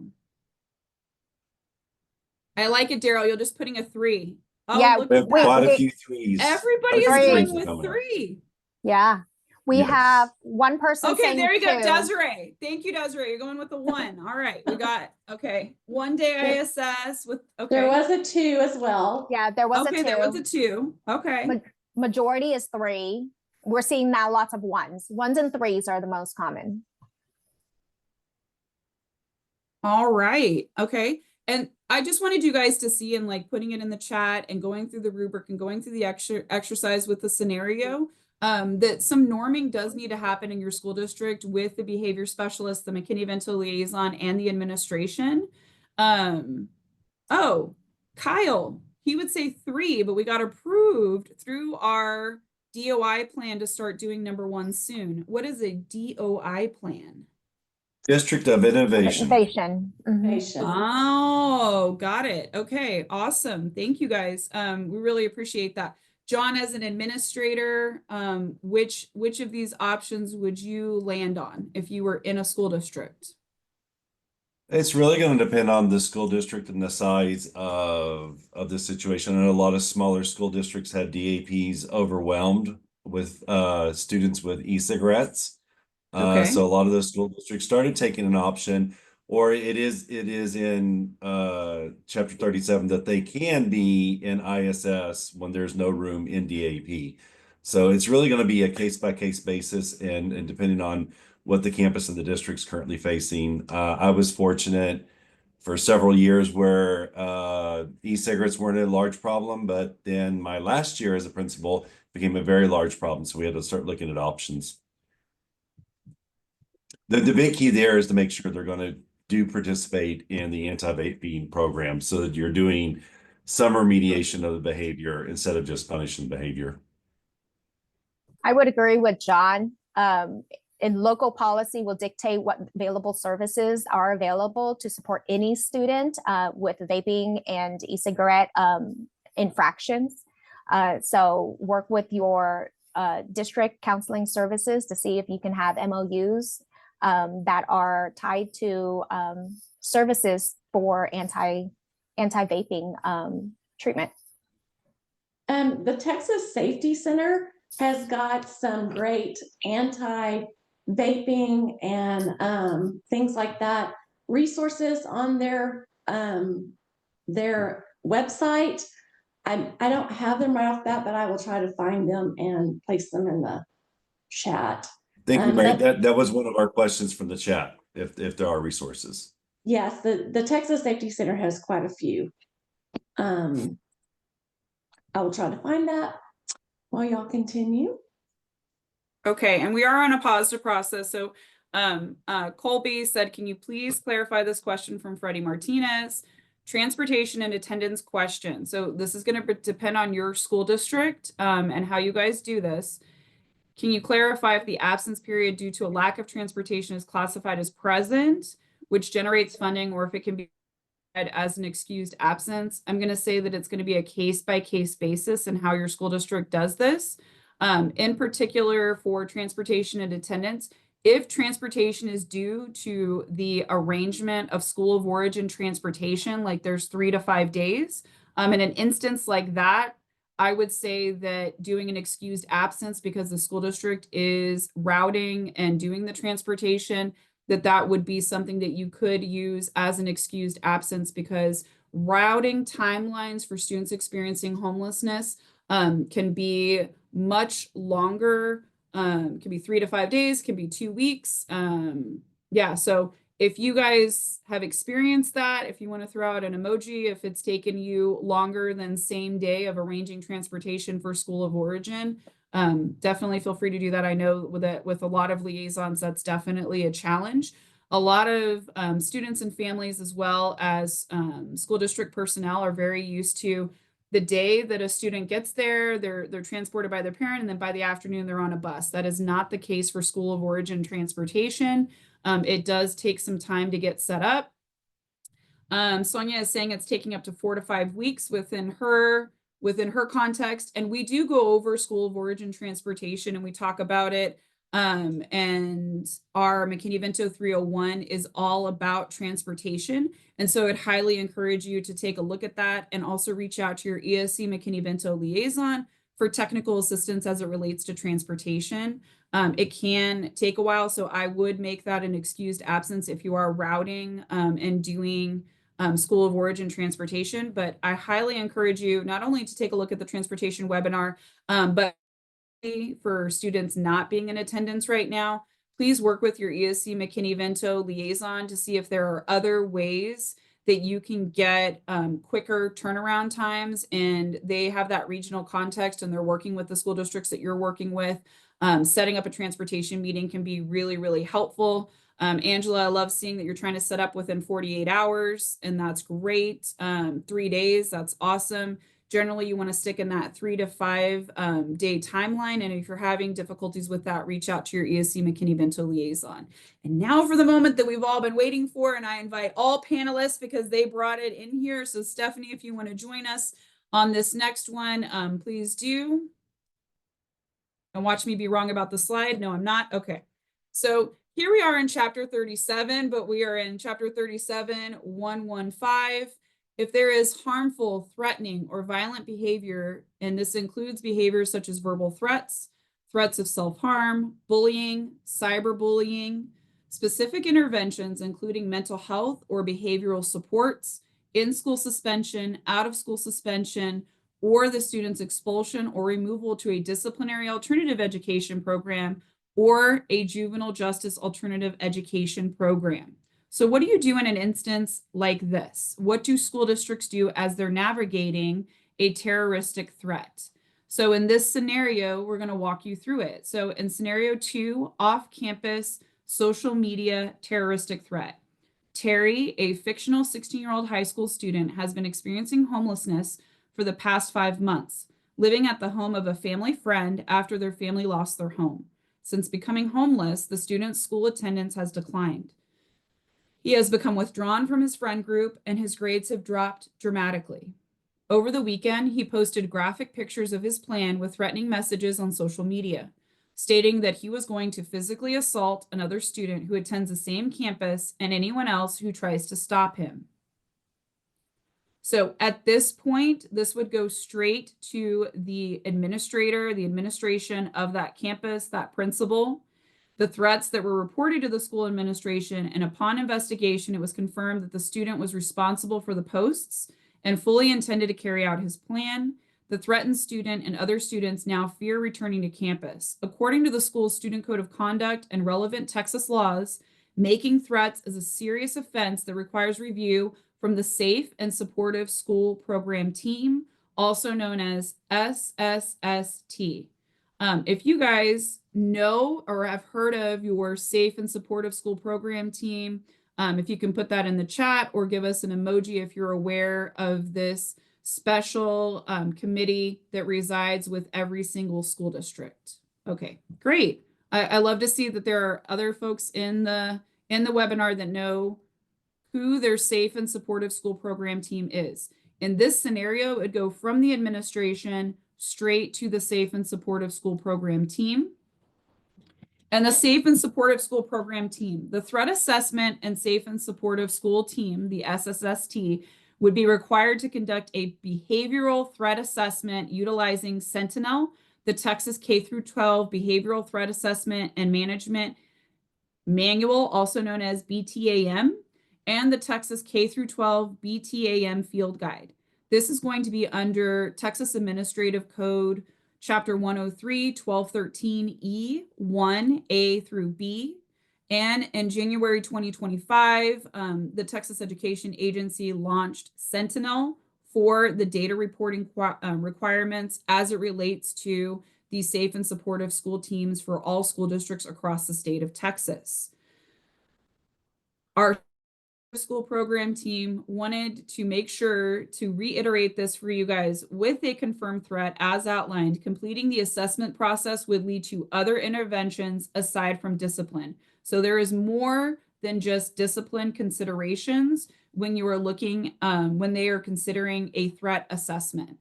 I like it, Daryl. You're just putting a 3. Oh, Yeah, look We at have that. quite a few threes. Everybody Quite a is few Three. going threes with coming up. 3. yeah. We Yes. have one person Okay, saying there you go, 2. Desiree. Thank you, Desiree. You're going with a 1. All right, we got one day ISS with There was a 2 as well. Yeah, there was a 2. there was a 2. Okay. Majority is 3. We're seeing now lots of 1s. 1s and 3s are the most common. All right. Okay. And I just wanted you guys to see, and like putting it in the chat and going through the rubric and going through the exercise with the scenario, that some norming does need to happen in your school district with the behavior specialist, the McKinney-Vento liaison, and the administration. Oh, Kyle, he would say 3, but we got approved through our DOI plan to start doing number 1 soon. What is a DOI plan? District of Innovation. Innovation. Mhm. Innovation. Oh, got it. Okay, awesome. Thank you guys. We really appreciate that. John, as an administrator, which of these options would you land on if you were in a school district? It's really going to depend on the school district and the size of the situation. And a lot of smaller school districts have DAPs overwhelmed with students with e-cigarettes. Okay. So a lot of those school districts started taking an option, or it is in chapter 37 that they can be in ISS when there's no room in DAP. So it's really going to be a case-by-case basis, and depending on what the campus and the district's currently facing. I was fortunate for several years where e-cigarettes weren't a large problem, but then my last year as a principal became a very large problem. So we had to start looking at options. The big key there is to make sure they're going to participate in the anti-vaping program so that you're doing some remediation of the behavior instead of just punishing behavior. I would agree with John. In local policy will dictate what available services are available to support any student with vaping and e-cigarette infractions. So work with your district counseling services to see if you can have MOUs that are tied to services for anti-vaping treatment. The Texas Safety Center has got some great anti-vaping and things like that resources on their website. I don't have them right off that, but I will try to find them and place them in the chat. Thank you, Mary. That was one of our questions from the chat, if there are resources. Yes, the Texas Safety Center has quite a few. I will try to find that while y'all continue. Okay, and we are on a positive process. So Colby said, can you please clarify this question from Freddie Martinez? Transportation and attendance question. So this is going to depend on your school district and how you guys do this. Can you clarify if the absence period due to a lack of transportation is classified as present, which generates funding, or if it can be as an excused absence? I'm going to say that it's going to be a case-by-case basis and how your school district does this. In particular for transportation and attendance, if transportation is due to the arrangement of school of origin transportation, like there's 3 to 5 days, in an instance like that, I would say that doing an excused absence because the school district is routing and doing the transportation, that would be something that you could use as an excused absence, because routing timelines for students experiencing homelessness can be much longer, can be 3 to 5 days, can be 2 weeks. Yeah, so if you guys have experienced that, if you want to throw out an emoji, if it's taken you longer than same day of arranging transportation for school of origin, definitely feel free to do that. I know with a lot of liaisons, that's definitely a challenge. A lot of students and families, as well as school district personnel, are very used to the day that a student gets there, they're transported by their parent, and then by the afternoon they're on a bus. That is not the case for school of origin transportation. It does take some time to get set up. Sonia is saying it's taking up to 4 to 5 weeks within her context. And we do go over school of origin transportation and we talk about it. And our Mckinney-Vento 301 is all about transportation. And so I'd highly encourage you to take a look at that and also reach out to your ESC Mckinney-Vento liaison for technical assistance as it relates to transportation. It can take a while, so I would make that an excused absence if you are routing and doing School of Origin transportation. But I highly encourage you not only to take a look at the transportation webinar, but for students not being in attendance right now, please work with your ESC Mckinney-Vento liaison to see if there are other ways that you can get quicker turnaround times. And they have that regional context and they're working with the school districts that you're working with. Setting up a transportation meeting can be really, really helpful. Angela, I love seeing that you're trying to set up within 48 hours, and that's great. 3 days, that's awesome. Generally, you want to stick in that 3 to 5 day timeline. And if you're having difficulties with that, reach out to your ESC Mckinney-Vento liaison. And now for the moment that we've all been waiting for, and I invite all panelists because they brought it in here. So Stephanie, if you want to join us on this next one, please do. And watch me be wrong about the slide. No, I'm not. Okay. So here we are in chapter 37, but we are in chapter 37, 115. If there is harmful, threatening, or violent behavior, and this includes behaviors such as verbal threats, threats of self-harm, bullying, cyberbullying, specific interventions, including mental health or behavioral supports, in-school suspension, out-of-school suspension, or the student's expulsion or removal to a disciplinary alternative education program or a juvenile justice alternative education program. So what do you do in an instance like this? What do school districts do as they're navigating a terroristic threat? So in this scenario, we're going to walk you through it. So in scenario 2, off-campus social media terroristic threat. Terry, a fictional 16-year-old high school student, has been experiencing homelessness for the past 5 months, living at the home of a family friend after their family lost their home. Since becoming homeless, the student's school attendance has declined. He has become withdrawn from his friend group and his grades have dropped dramatically. Over the weekend, he posted graphic pictures of his plan with threatening messages on social media, stating that he was going to physically assault another student who attends the same campus and anyone else who tries to stop him. So at this point, this would go straight to the administrator, the administration of that campus, that principal. The threats that were reported to the school administration, and upon investigation, it was confirmed that the student was responsible for the posts and fully intended to carry out his plan. The threatened student and other students now fear returning to campus. According to the school's student code of conduct and relevant Texas laws, making threats is a serious offense that requires review from the Safe and Supportive School Program Team, also known as SSST. If you guys know or have heard of your Safe and Supportive School Program Team, if you can put that in the chat or give us an emoji if you're aware of this special committee that resides with every single school district. Okay, great. I love to see that there are other folks in the webinar that know who their Safe and Supportive School Program Team is. In this scenario, it would go from the administration straight to the Safe and Supportive School Program Team. And the Safe and Supportive School Program Team, the Threat Assessment and Safe and Supportive School Team, the SSST, would be required to conduct a behavioral threat assessment utilizing Sentinel, the Texas K-12 Behavioral Threat Assessment and Management Manual, also known as BTAM, and the Texas K-12 BTAM Field Guide. This is going to be under Texas Administrative Code Chapter 103, 1213E, 1A through B. And in January 2025, the Texas Education Agency launched Sentinel for the data reporting requirements as it relates to the safe and supportive school teams for all school districts across the state of Texas. Our school program team wanted to make sure to reiterate this for you guys. With a confirmed threat as outlined, completing the assessment process would lead to other interventions aside from discipline. So there is more than just discipline considerations when you are looking, when they are considering a threat assessment.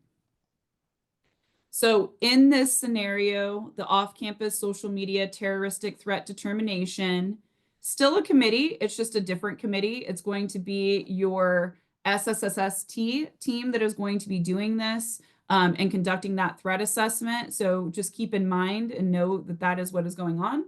So in this scenario, the off-campus social media terroristic threat determination, still a committee, it's just a different committee. It's going to be your SSST team that is going to be doing this and conducting that threat assessment. So just keep in mind and know that that is what is going on.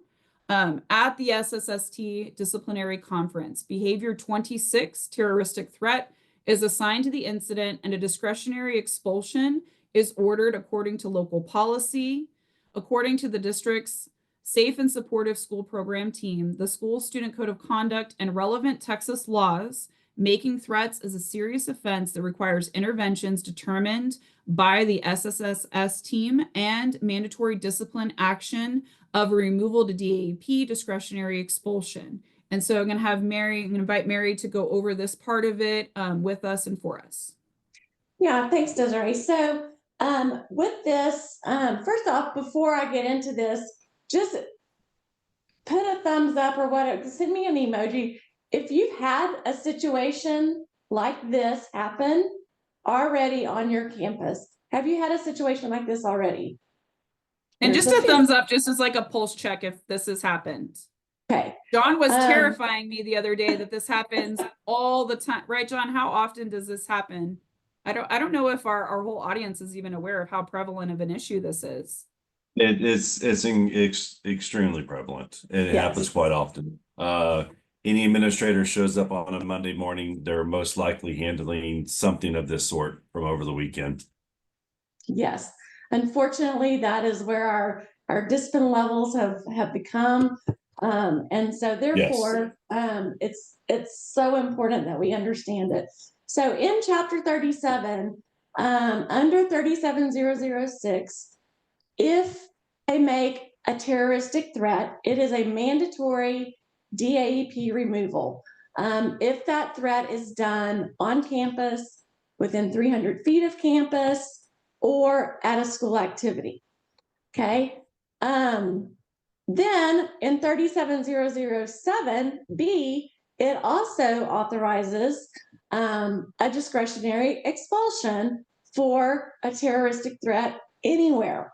At the SSST disciplinary conference, behavior 26, terroristic threat, is assigned to the incident and a discretionary expulsion is ordered according to local policy. According to the district's safe and supportive school program team, the school student code of conduct and relevant Texas laws, making threats is a serious offense that requires interventions determined by the SSSS team and mandatory discipline action of removal to DAP, discretionary expulsion. And so I'm going to invite Mary to go over this part of it with us and for us. Yeah, thanks, Desiree. So with this, first off, before I get into this, just put a thumbs up or whatever, send me an emoji. If you've had a situation like this happen already on your campus, have you had a situation like this already? And just a thumbs up, just as like a pulse check if this has happened. Okay. John was terrifying me the other day that this happens all the time. Right, John? How often does this happen? I don't know if our whole audience is even aware of how prevalent of an issue this is. It's extremely prevalent, and it Yes. happens quite often. Any administrator shows up on a Monday morning, they're most likely handling something of this sort from over the weekend. Yes. Unfortunately, that is where our discipline levels have become. And so therefore, yes. It's so important that we understand it. So in chapter 37, under 37006, if they make a terroristic threat, it is a mandatory DAEP removal. If that threat is done on campus, within 300 feet of campus, or at a school activity, okay? Then in 37007B, it also authorizes a discretionary expulsion for a terroristic threat anywhere.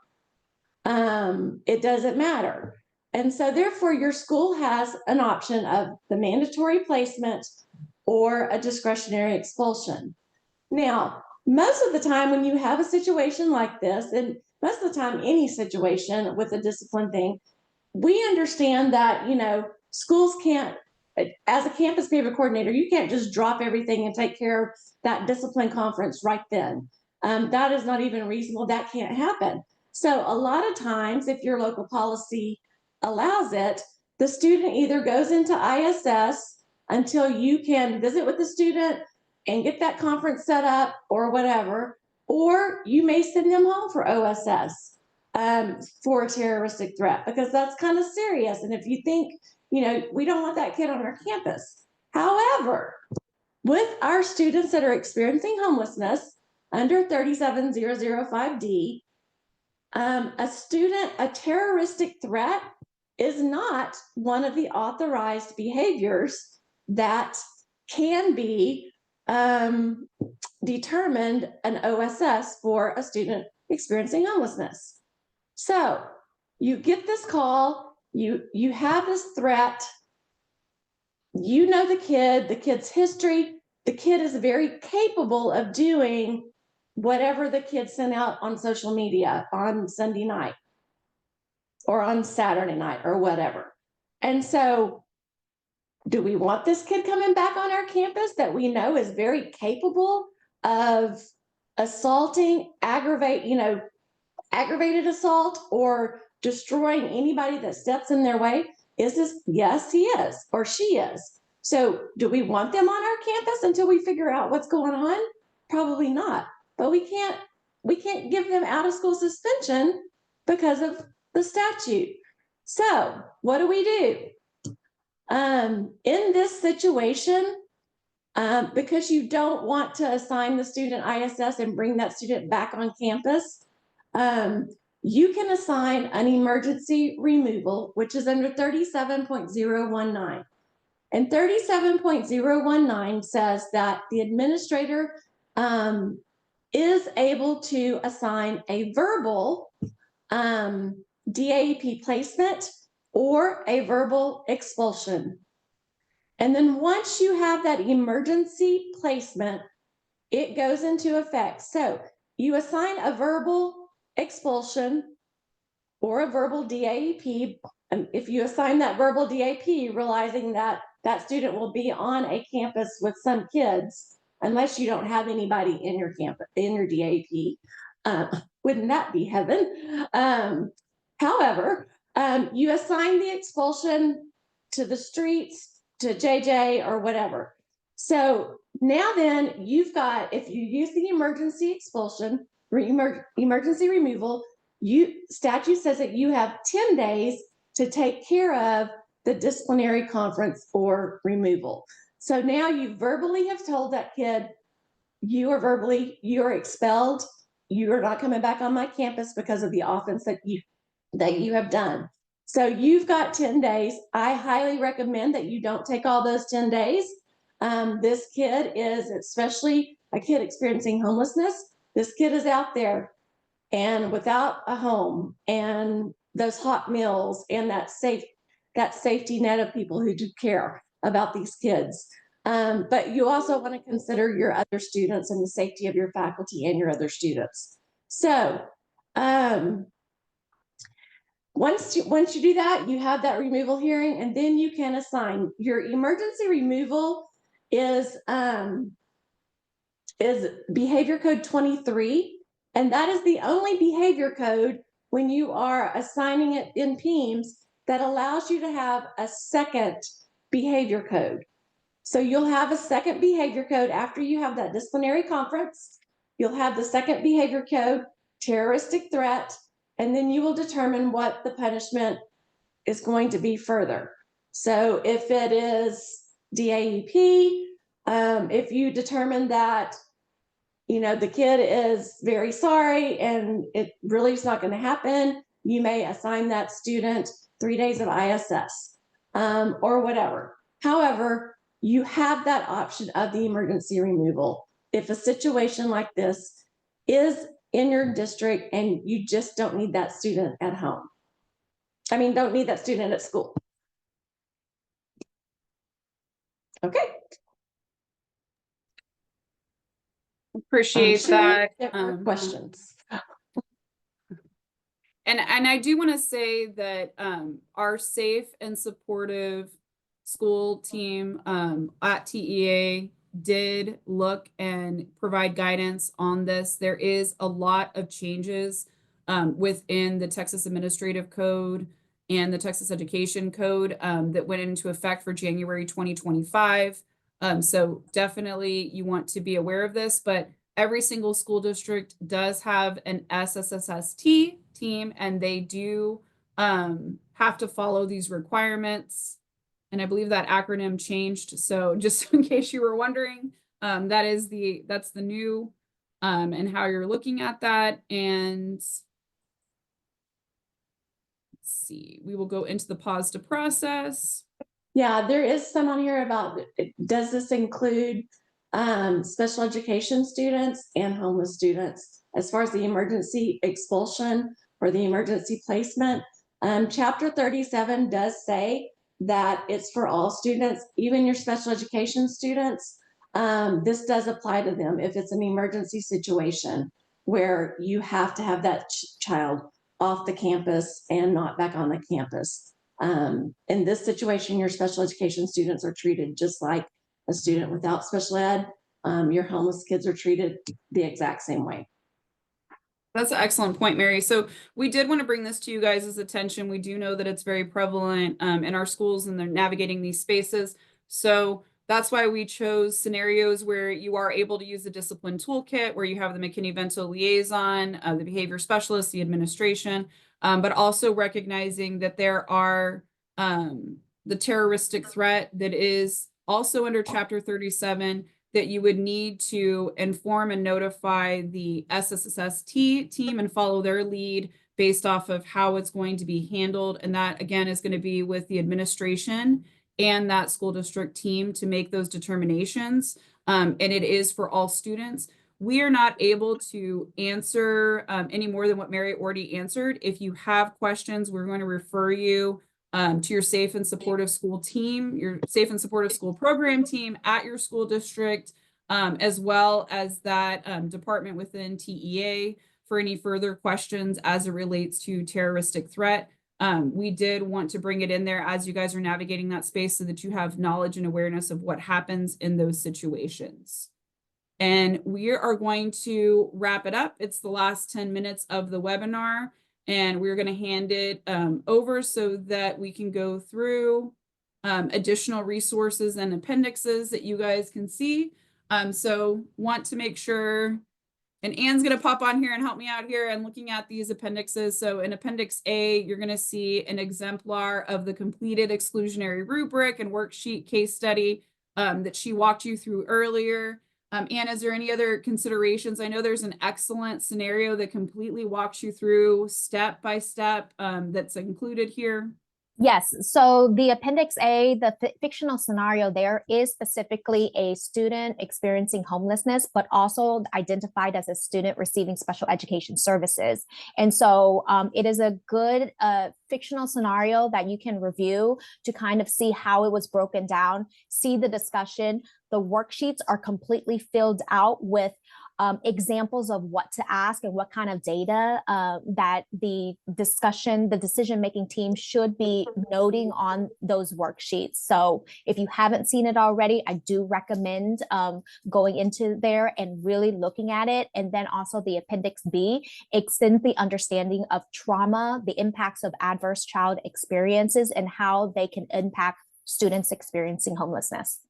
It doesn't matter. And so therefore your school has an option of the mandatory placement or a discretionary expulsion. Now, most of the time when you have a situation like this, and most of the time any situation with a discipline thing, we understand that, you know, schools can't, as a campus behavior coordinator, you can't just drop everything and take care of that discipline conference right then. That is not even reasonable. That can't happen. So a lot of times, if your local policy allows it, the student either goes into ISS until you can visit with the student and get that conference set up or whatever, or you may send them home for OSS for a terroristic threat, because that's kind of serious. And if you think, you know, we don't want that kid on our campus. However, with our students that are experiencing homelessness under 37005D, a terroristic threat is not one of the authorized behaviors that can be determined an OSS for a student experiencing homelessness. So you get this call, you have this threat, you know the kid's history, the kid is very capable of doing whatever the kid sent out on social media on Sunday night or on Saturday night or whatever. And so do we want this kid coming back on our campus that we know is very capable of assaulting, aggravated assault or destroying anybody that steps in their way? Yes, he is, or she is. So do we want them on our campus until we figure out what's going on? Probably not, but we can't give them out of school suspension because of the statute. So what do? In this situation, because you don't want to assign the student ISS and bring that student back on campus, you can assign an emergency removal, which is under 37.019. And 37.019 says that the administrator is able to assign a verbal DAEP placement or a verbal expulsion. And then once you have that emergency placement, it goes into effect. So you assign a verbal expulsion or a verbal DAEP. If you assign that verbal DAEP, realizing that that student will be on a campus with some kids, unless you don't have anybody in your campus, in your DAEP, wouldn't that be heaven? However, you assign the expulsion to the streets, to JJ or whatever. So now then you've got, if you use the emergency expulsion, emergency removal, statute says that you have 10 days to take care of the disciplinary conference or removal. So now you verbally have told that kid, you are expelled. You are not coming back on my campus because of the offense that you have done. So you've got 10 days. I highly recommend that you don't take all those 10 days. This kid is, especially a kid experiencing homelessness, this kid is out there and without a home and those hot meals and that safety net of people who do care about these kids. But you also want to consider your other students and the safety of your faculty and your other students. So once you do that, you have that removal hearing, and then you can assign. Your emergency removal is behavior code 23, and that is the only behavior code when you are assigning it in PEIMS that allows you to have a second behavior code. So you'll have a second behavior code after you have that disciplinary conference. You'll have the second behavior code, terroristic threat, and then you will determine what the punishment is going to be further. So if it is DAEP, if you determine that, you know, the kid is very sorry and it really is not going to happen, you may assign that student 3 days of ISS or whatever. However, you have that option of the emergency removal if a situation like this is in your district and you just don't need that student at home. I mean, don't need that student at school. Okay. Appreciate that. Questions. And I do want to say that our safe and supportive school team at TEA did look and provide guidance on this. There is a lot of changes within the Texas Administrative Code and the Texas Education Code that went into effect for January 2025. So definitely you want to be aware of this, but every single school district does have an SSST team, and they do have to follow these requirements. And I believe that acronym changed. So just in case you were wondering, that's the new and how you're looking at that. And let's see, we will go into the pause to process. Yeah, there is some on here about, does this include special education students and homeless students as far as the emergency expulsion or the emergency placement? Chapter 37 does say that it's for all students, even your special education students. This does apply to them if it's an emergency situation where you have to have that child off the campus and not back on the campus. In this situation, your special education students are treated just like a student without special ed. Your homeless kids are treated the exact same way. That's an excellent point, Mary. So we did want to bring this to you guys' attention. We do know that it's very prevalent in our schools and they're navigating these spaces. So that's why we chose scenarios where you are able to use the discipline toolkit, where you have the McKinney-Vento liaison, the behavior specialist, the administration, but also recognizing that there are the terroristic threat that is also under Chapter 37 that you would need to inform and notify the SSST team and follow their lead based off of how it's going to be handled. And that, again, is going to be with the administration and that school district team to make those determinations. And it is for all students. We are not able to answer any more than what Mary already answered. If you have questions, we're going to refer you to your safe and supportive school team, your safe and supportive school program team at your school district, as well as that department within TEA for any further questions as it relates to terroristic threat. We did want to bring it in there as you guys are navigating that space so that you have knowledge and awareness of what happens in those situations. And we are going to wrap it up. It's the last 10 minutes of the webinar, and we're going to hand it over so that we can go through additional resources and appendixes that you guys can see. So want to make sure, and Anne's going to pop on here and help me out here and looking at these appendixes. So in Appendix A, you're going to see an exemplar of the completed exclusionary rubric and worksheet case study that she walked you through earlier. Anne, is there any other considerations? I know there's an excellent scenario that completely walks you through step by step that's included here. Yes, so the Appendix A, the fictional scenario there is specifically a student experiencing homelessness, but also identified as a student receiving special education services. And so it is a good fictional scenario that you can review to kind of see how it was broken down, see the discussion. The worksheets are completely filled out with examples of what to ask and what kind of data that the decision-making team should be noting on those worksheets. So if you haven't seen it already, I do recommend going into there and really looking at it. And then also the Appendix B extends the understanding of trauma, the impacts of adverse child experiences, and how they can impact students experiencing homelessness.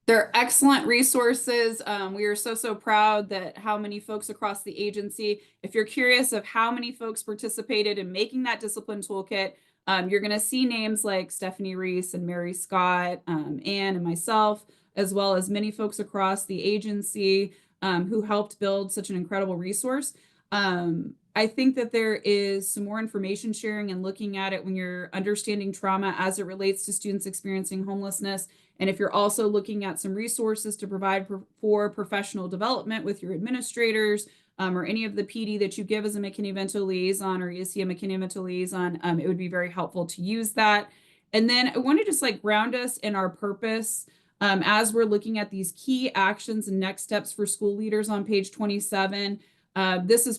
They're excellent resources. We are so proud that how many folks across the agency, if you're curious of how many folks participated in making that discipline toolkit, you're going to see names like Stephanie Reese and Mary Scott, Anne and myself, as well as many folks across the agency who helped build such an incredible resource. I think that there is some more information sharing and looking at it when you're understanding trauma as it relates to students experiencing homelessness. And if you're also looking at some resources to provide for professional development with your administrators or any of the PD that you give as a Mckinney-Vento liaison or is he a Mckinney-Vento liaison, it would be very helpful to use that. And then I want to just like ground us in our purpose as we're looking at these key actions and next steps for school leaders on page 27. This is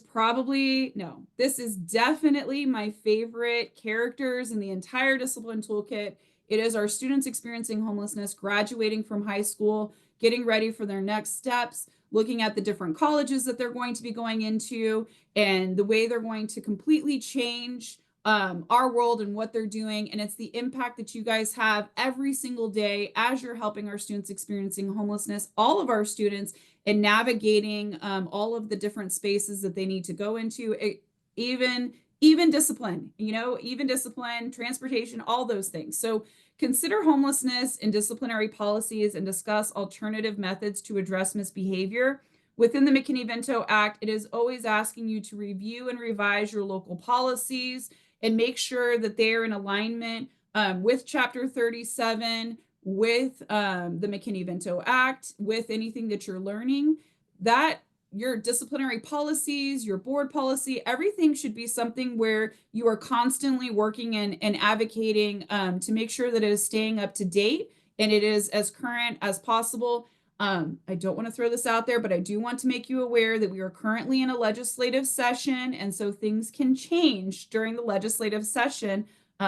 definitely my favorite characters in the entire discipline toolkit. It is our students experiencing homelessness, graduating from high school, getting ready for their next steps, looking at the different colleges that they're going to be going into and the way they're going to completely change our world and what they're doing. And it's the impact that you guys have every single day as you're helping our students experiencing homelessness, all of our students, and navigating all of the different spaces that they need to go into, even discipline, even discipline, transportation, all those things. So consider homelessness in disciplinary policies and discuss alternative methods to address misbehavior. Within the McKinney-Vento Act, it is always asking you to review and revise your local policies and make sure that they are in alignment with Chapter 37, with the McKinney-Vento Act, with anything that you're learning, that your disciplinary policies, your board policy, everything should be something where you are constantly working and advocating to make sure that it is staying up to date and it is as current as possible. I don't want to throw this out there, but I do want to make you aware that we are currently in a legislative session, and so things can change during the legislative session.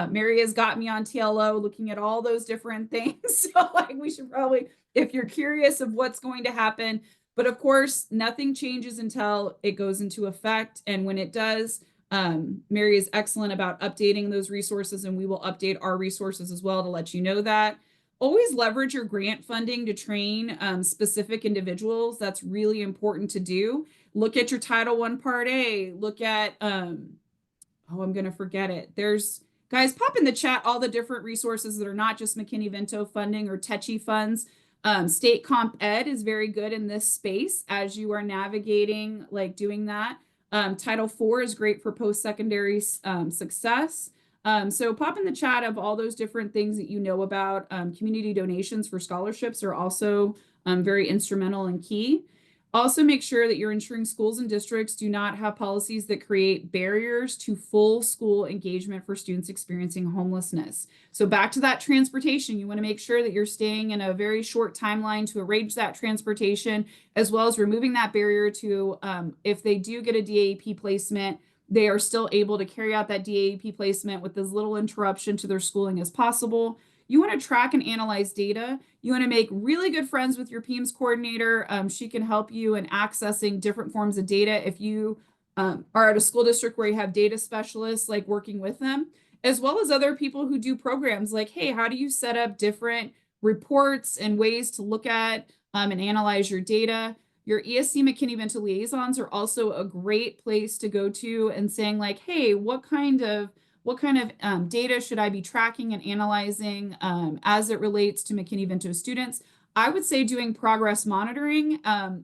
Mary has got me on TLO looking at all those different things. So like we should probably, if you're curious of what's going to happen, but of course, nothing changes until it goes into effect. And when it does, Mary is excellent about updating those resources, and we will update our resources as well to let you know that. Always leverage your grant funding to train specific individuals. That's really important to do. Look at your Title I Part A. Look at, I'm going to forget it. There's Guys, pop in the chat all the different resources that are not just McKinney-Vento funding or TEHCY funds. State Comp Ed is very good in this space as you are navigating, like doing that. Title IV is great for post-secondary success. So pop in the chat of all those different things that you know about. Community donations for scholarships are also very instrumental and key. Also make sure that you're ensuring schools and districts do not have policies that create barriers to full school engagement for students experiencing homelessness. So back to that transportation, you want to make sure that you're staying in a very short timeline to arrange that transportation, as well as removing that barrier to, if they do get a DAEP placement, they are still able to carry out that DAEP placement with as little interruption to their schooling as possible. You want to track and analyze data. You want to make really good friends with your PEMS coordinator. She can help you in accessing different forms of data. If you are at a school district where you have data specialists, like working with them, as well as other people who do programs like, hey, how do you set up different reports and ways to look at and analyze your data? Your ESC McKinney-Vento liaisons are also a great place to go to and saying like, hey, what kind of data should I be tracking and analyzing as it relates to McKinney-Vento students? I would say doing progress monitoring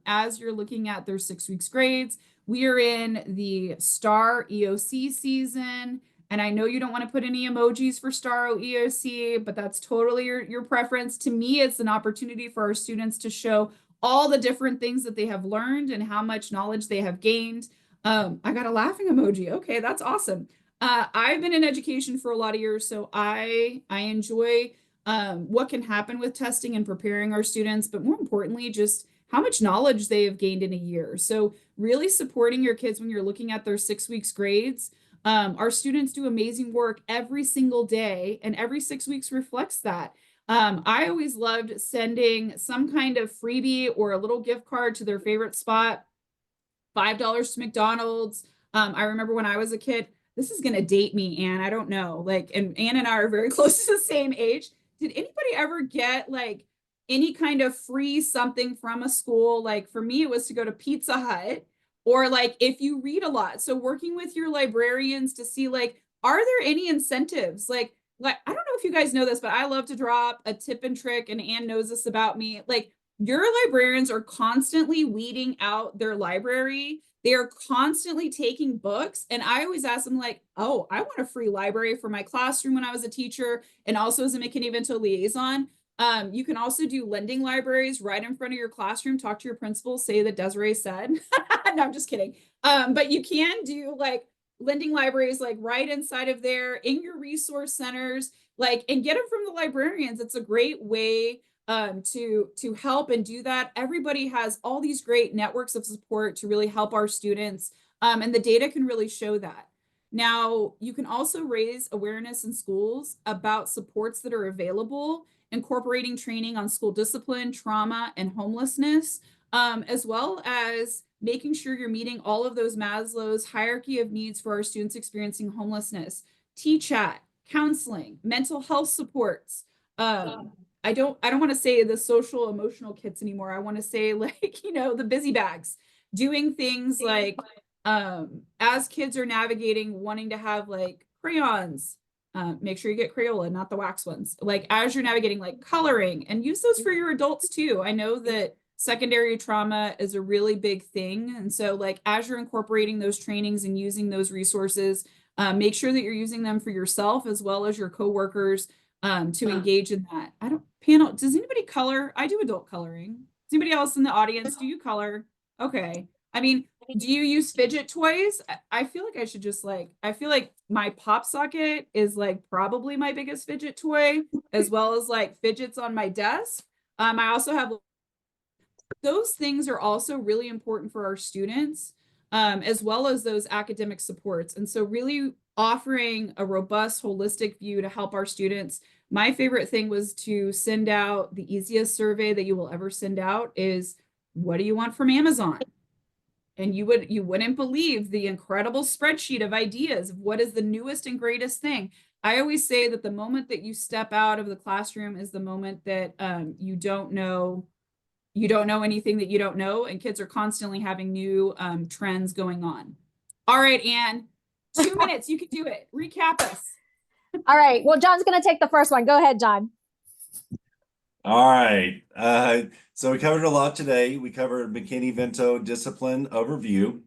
as you're looking at their 6 weeks grades. We are in the STAR EOC season, and I know you don't want to put any emojis for STAR EOC, but that's totally your preference. To me, it's an opportunity for our students to show all the different things that they have learned and how much knowledge they have gained. I got a laughing emoji. Okay, that's awesome. I've been in education for a lot of years, so I enjoy what can happen with testing and preparing our students, but more importantly, just how much knowledge they have gained in a year. So really supporting your kids when you're looking at their 6 weeks grades. Our students do amazing work every single day, and every 6 weeks reflects that. I always loved sending some kind of freebie or a little gift card to their favorite spot, $5 to McDonald's. I remember when I was a kid, this is going to date me, Anne. I don't know. Like, and Anne and I are very close to the same age. Did anybody ever get like any kind of free something from a school? Like for me, it was to go to Pizza Hut, or like if you read a lot. So working with your librarians to see like, are there any incentives? Like I don't know if you guys know this, but I love to drop a tip and trick, and Anne knows this about me. Like your librarians are constantly weeding out their library. They are constantly taking books. And I always ask them like, oh, I want a free library for my classroom when I was a teacher and also as a McKinney-Vento liaison. You can also do lending libraries right in front of your classroom. Talk to your principal, say that Desiree said. No, I'm just kidding. But you can do like lending libraries like right inside of there in your resource centers, like, and get them from the librarians. It's a great way to help and do that. Everybody has all these great networks of support to really help our students, and the data can really show that. Now, you can also raise awareness in schools about supports that are available, incorporating training on school discipline, trauma, and homelessness, as well as making sure you're meeting all of those Maslow's hierarchy of needs for our students experiencing homelessness, T-chat, counseling, mental health supports. I don't want to say the social emotional kits anymore. I want to say like, you know, the busy bags, doing things like, as kids are navigating, wanting to have like crayons, make sure you get Crayola, not the wax ones. Like as you're navigating like coloring, and use those for your adults too. I know that secondary trauma is a really big thing. And so like, as you're incorporating those trainings and using those resources, make sure that you're using them for yourself as well as your coworkers, to engage in that. Panel, does anybody color? I do adult coloring. Does anybody else in the audience, do you color? Okay. I mean, do you use fidget toys? I feel like I should just like, I feel like my pop socket is like probably my biggest fidget toy, as well as like fidgets on my desk. I also have, those things are also really important for our students, as well as those academic supports. And so really offering a robust, holistic view to help our students. My favorite thing was to send out the easiest survey that you will ever send out is, what do you want from Amazon? And you wouldn't believe the incredible spreadsheet of ideas of what is the newest and greatest thing. I always say that the moment that you step out of the classroom is the moment that you don't know anything that you don't know, and kids are constantly having new trends going on. All right, Anne, 2 minutes, you can do it. Recap us. All right. Well, John's going to take the first one. Go ahead, John. All right. So we covered a lot today. We covered McKinney-Vento discipline overview.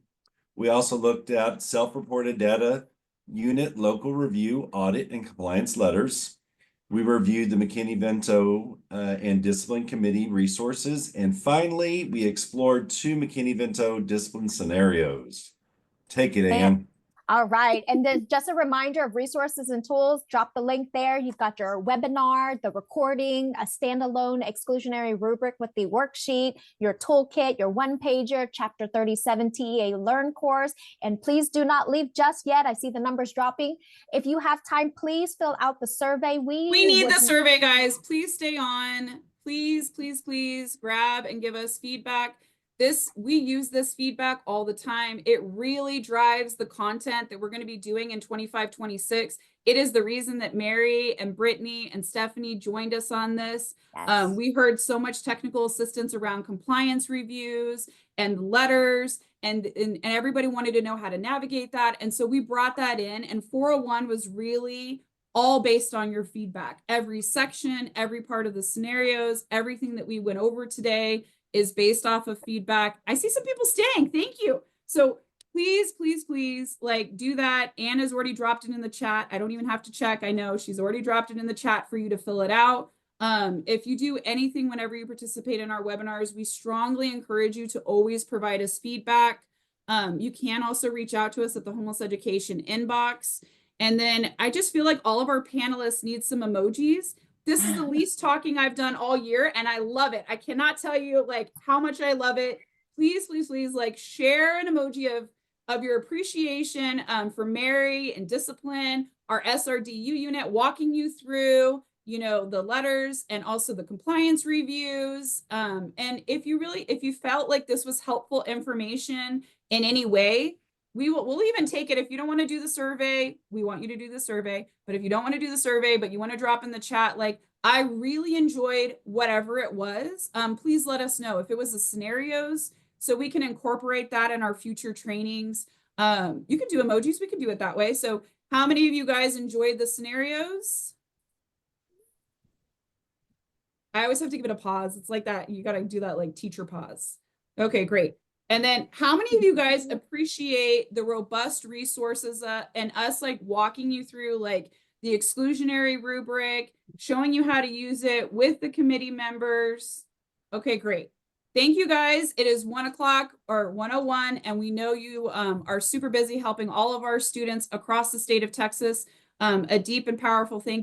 We also looked at self-reported data unit, local review, audit, and compliance letters. We reviewed the McKinney-Vento and discipline committee resources. And finally, we explored 2 McKinney-Vento discipline scenarios. Take it, Ann. All right. And then just a reminder of resources and tools, drop the link there. You've got your webinar, the recording, a standalone exclusionary rubric with the worksheet, your toolkit, your one-pager, Chapter 37 TEA Learn course. And please do not leave just yet. I see the numbers dropping. If you have time, please fill out the survey. We need the survey, guys. Please stay on. Please, please, please grab and give us feedback. We use this feedback all the time. It really drives the content that we're going to be doing in 25-26. It is the reason that Mary and Brittany and Stephanie joined us on this. Yes. We heard so much technical assistance around compliance reviews and letters, and everybody wanted to know how to navigate that. And so we brought that in, and 401 was really all based on your feedback. Every section, every part of the scenarios, everything that we went over today is based off of feedback. I see some people staying. Thank you. So please, please, please, like, do that. Anna's already dropped it in the chat. I don't even have to check. I know she's already dropped it in the chat for you to fill it out. If you do anything whenever you participate in our webinars, we strongly encourage you to always provide us feedback. You can also reach out to us at the Homeless Education inbox. And then I just feel like all of our panelists need some emojis. This is the least talking I've done all year, and I love it. I cannot tell you like how much I love it. Please, please, please, like, share an emoji of your appreciation for Mary and Discipline, our SRDU unit, walking you through, you know, the letters and also the compliance reviews. And if you felt like this was helpful information in any way, we'll even take it. If you don't want to do the survey, we want you to do the survey. But if you don't want to do the survey, but you want to drop in the chat, like, I really enjoyed whatever it was, please let us know. If it was the scenarios, so we can incorporate that in our future trainings. You could do emojis, we could do it that way. So how many of you guys enjoyed the scenarios? I always have to give it a pause. It's like that. You got to do that like teacher pause. Okay, great. And then how many of you guys appreciate the robust resources and us like walking you through like the exclusionary rubric, showing you how to use it with the committee members? Okay, great. Thank you guys. It is 1 o'clock or 1:01, and we know you are super busy helping all of our students across the state of Texas. A deep and powerful thank you.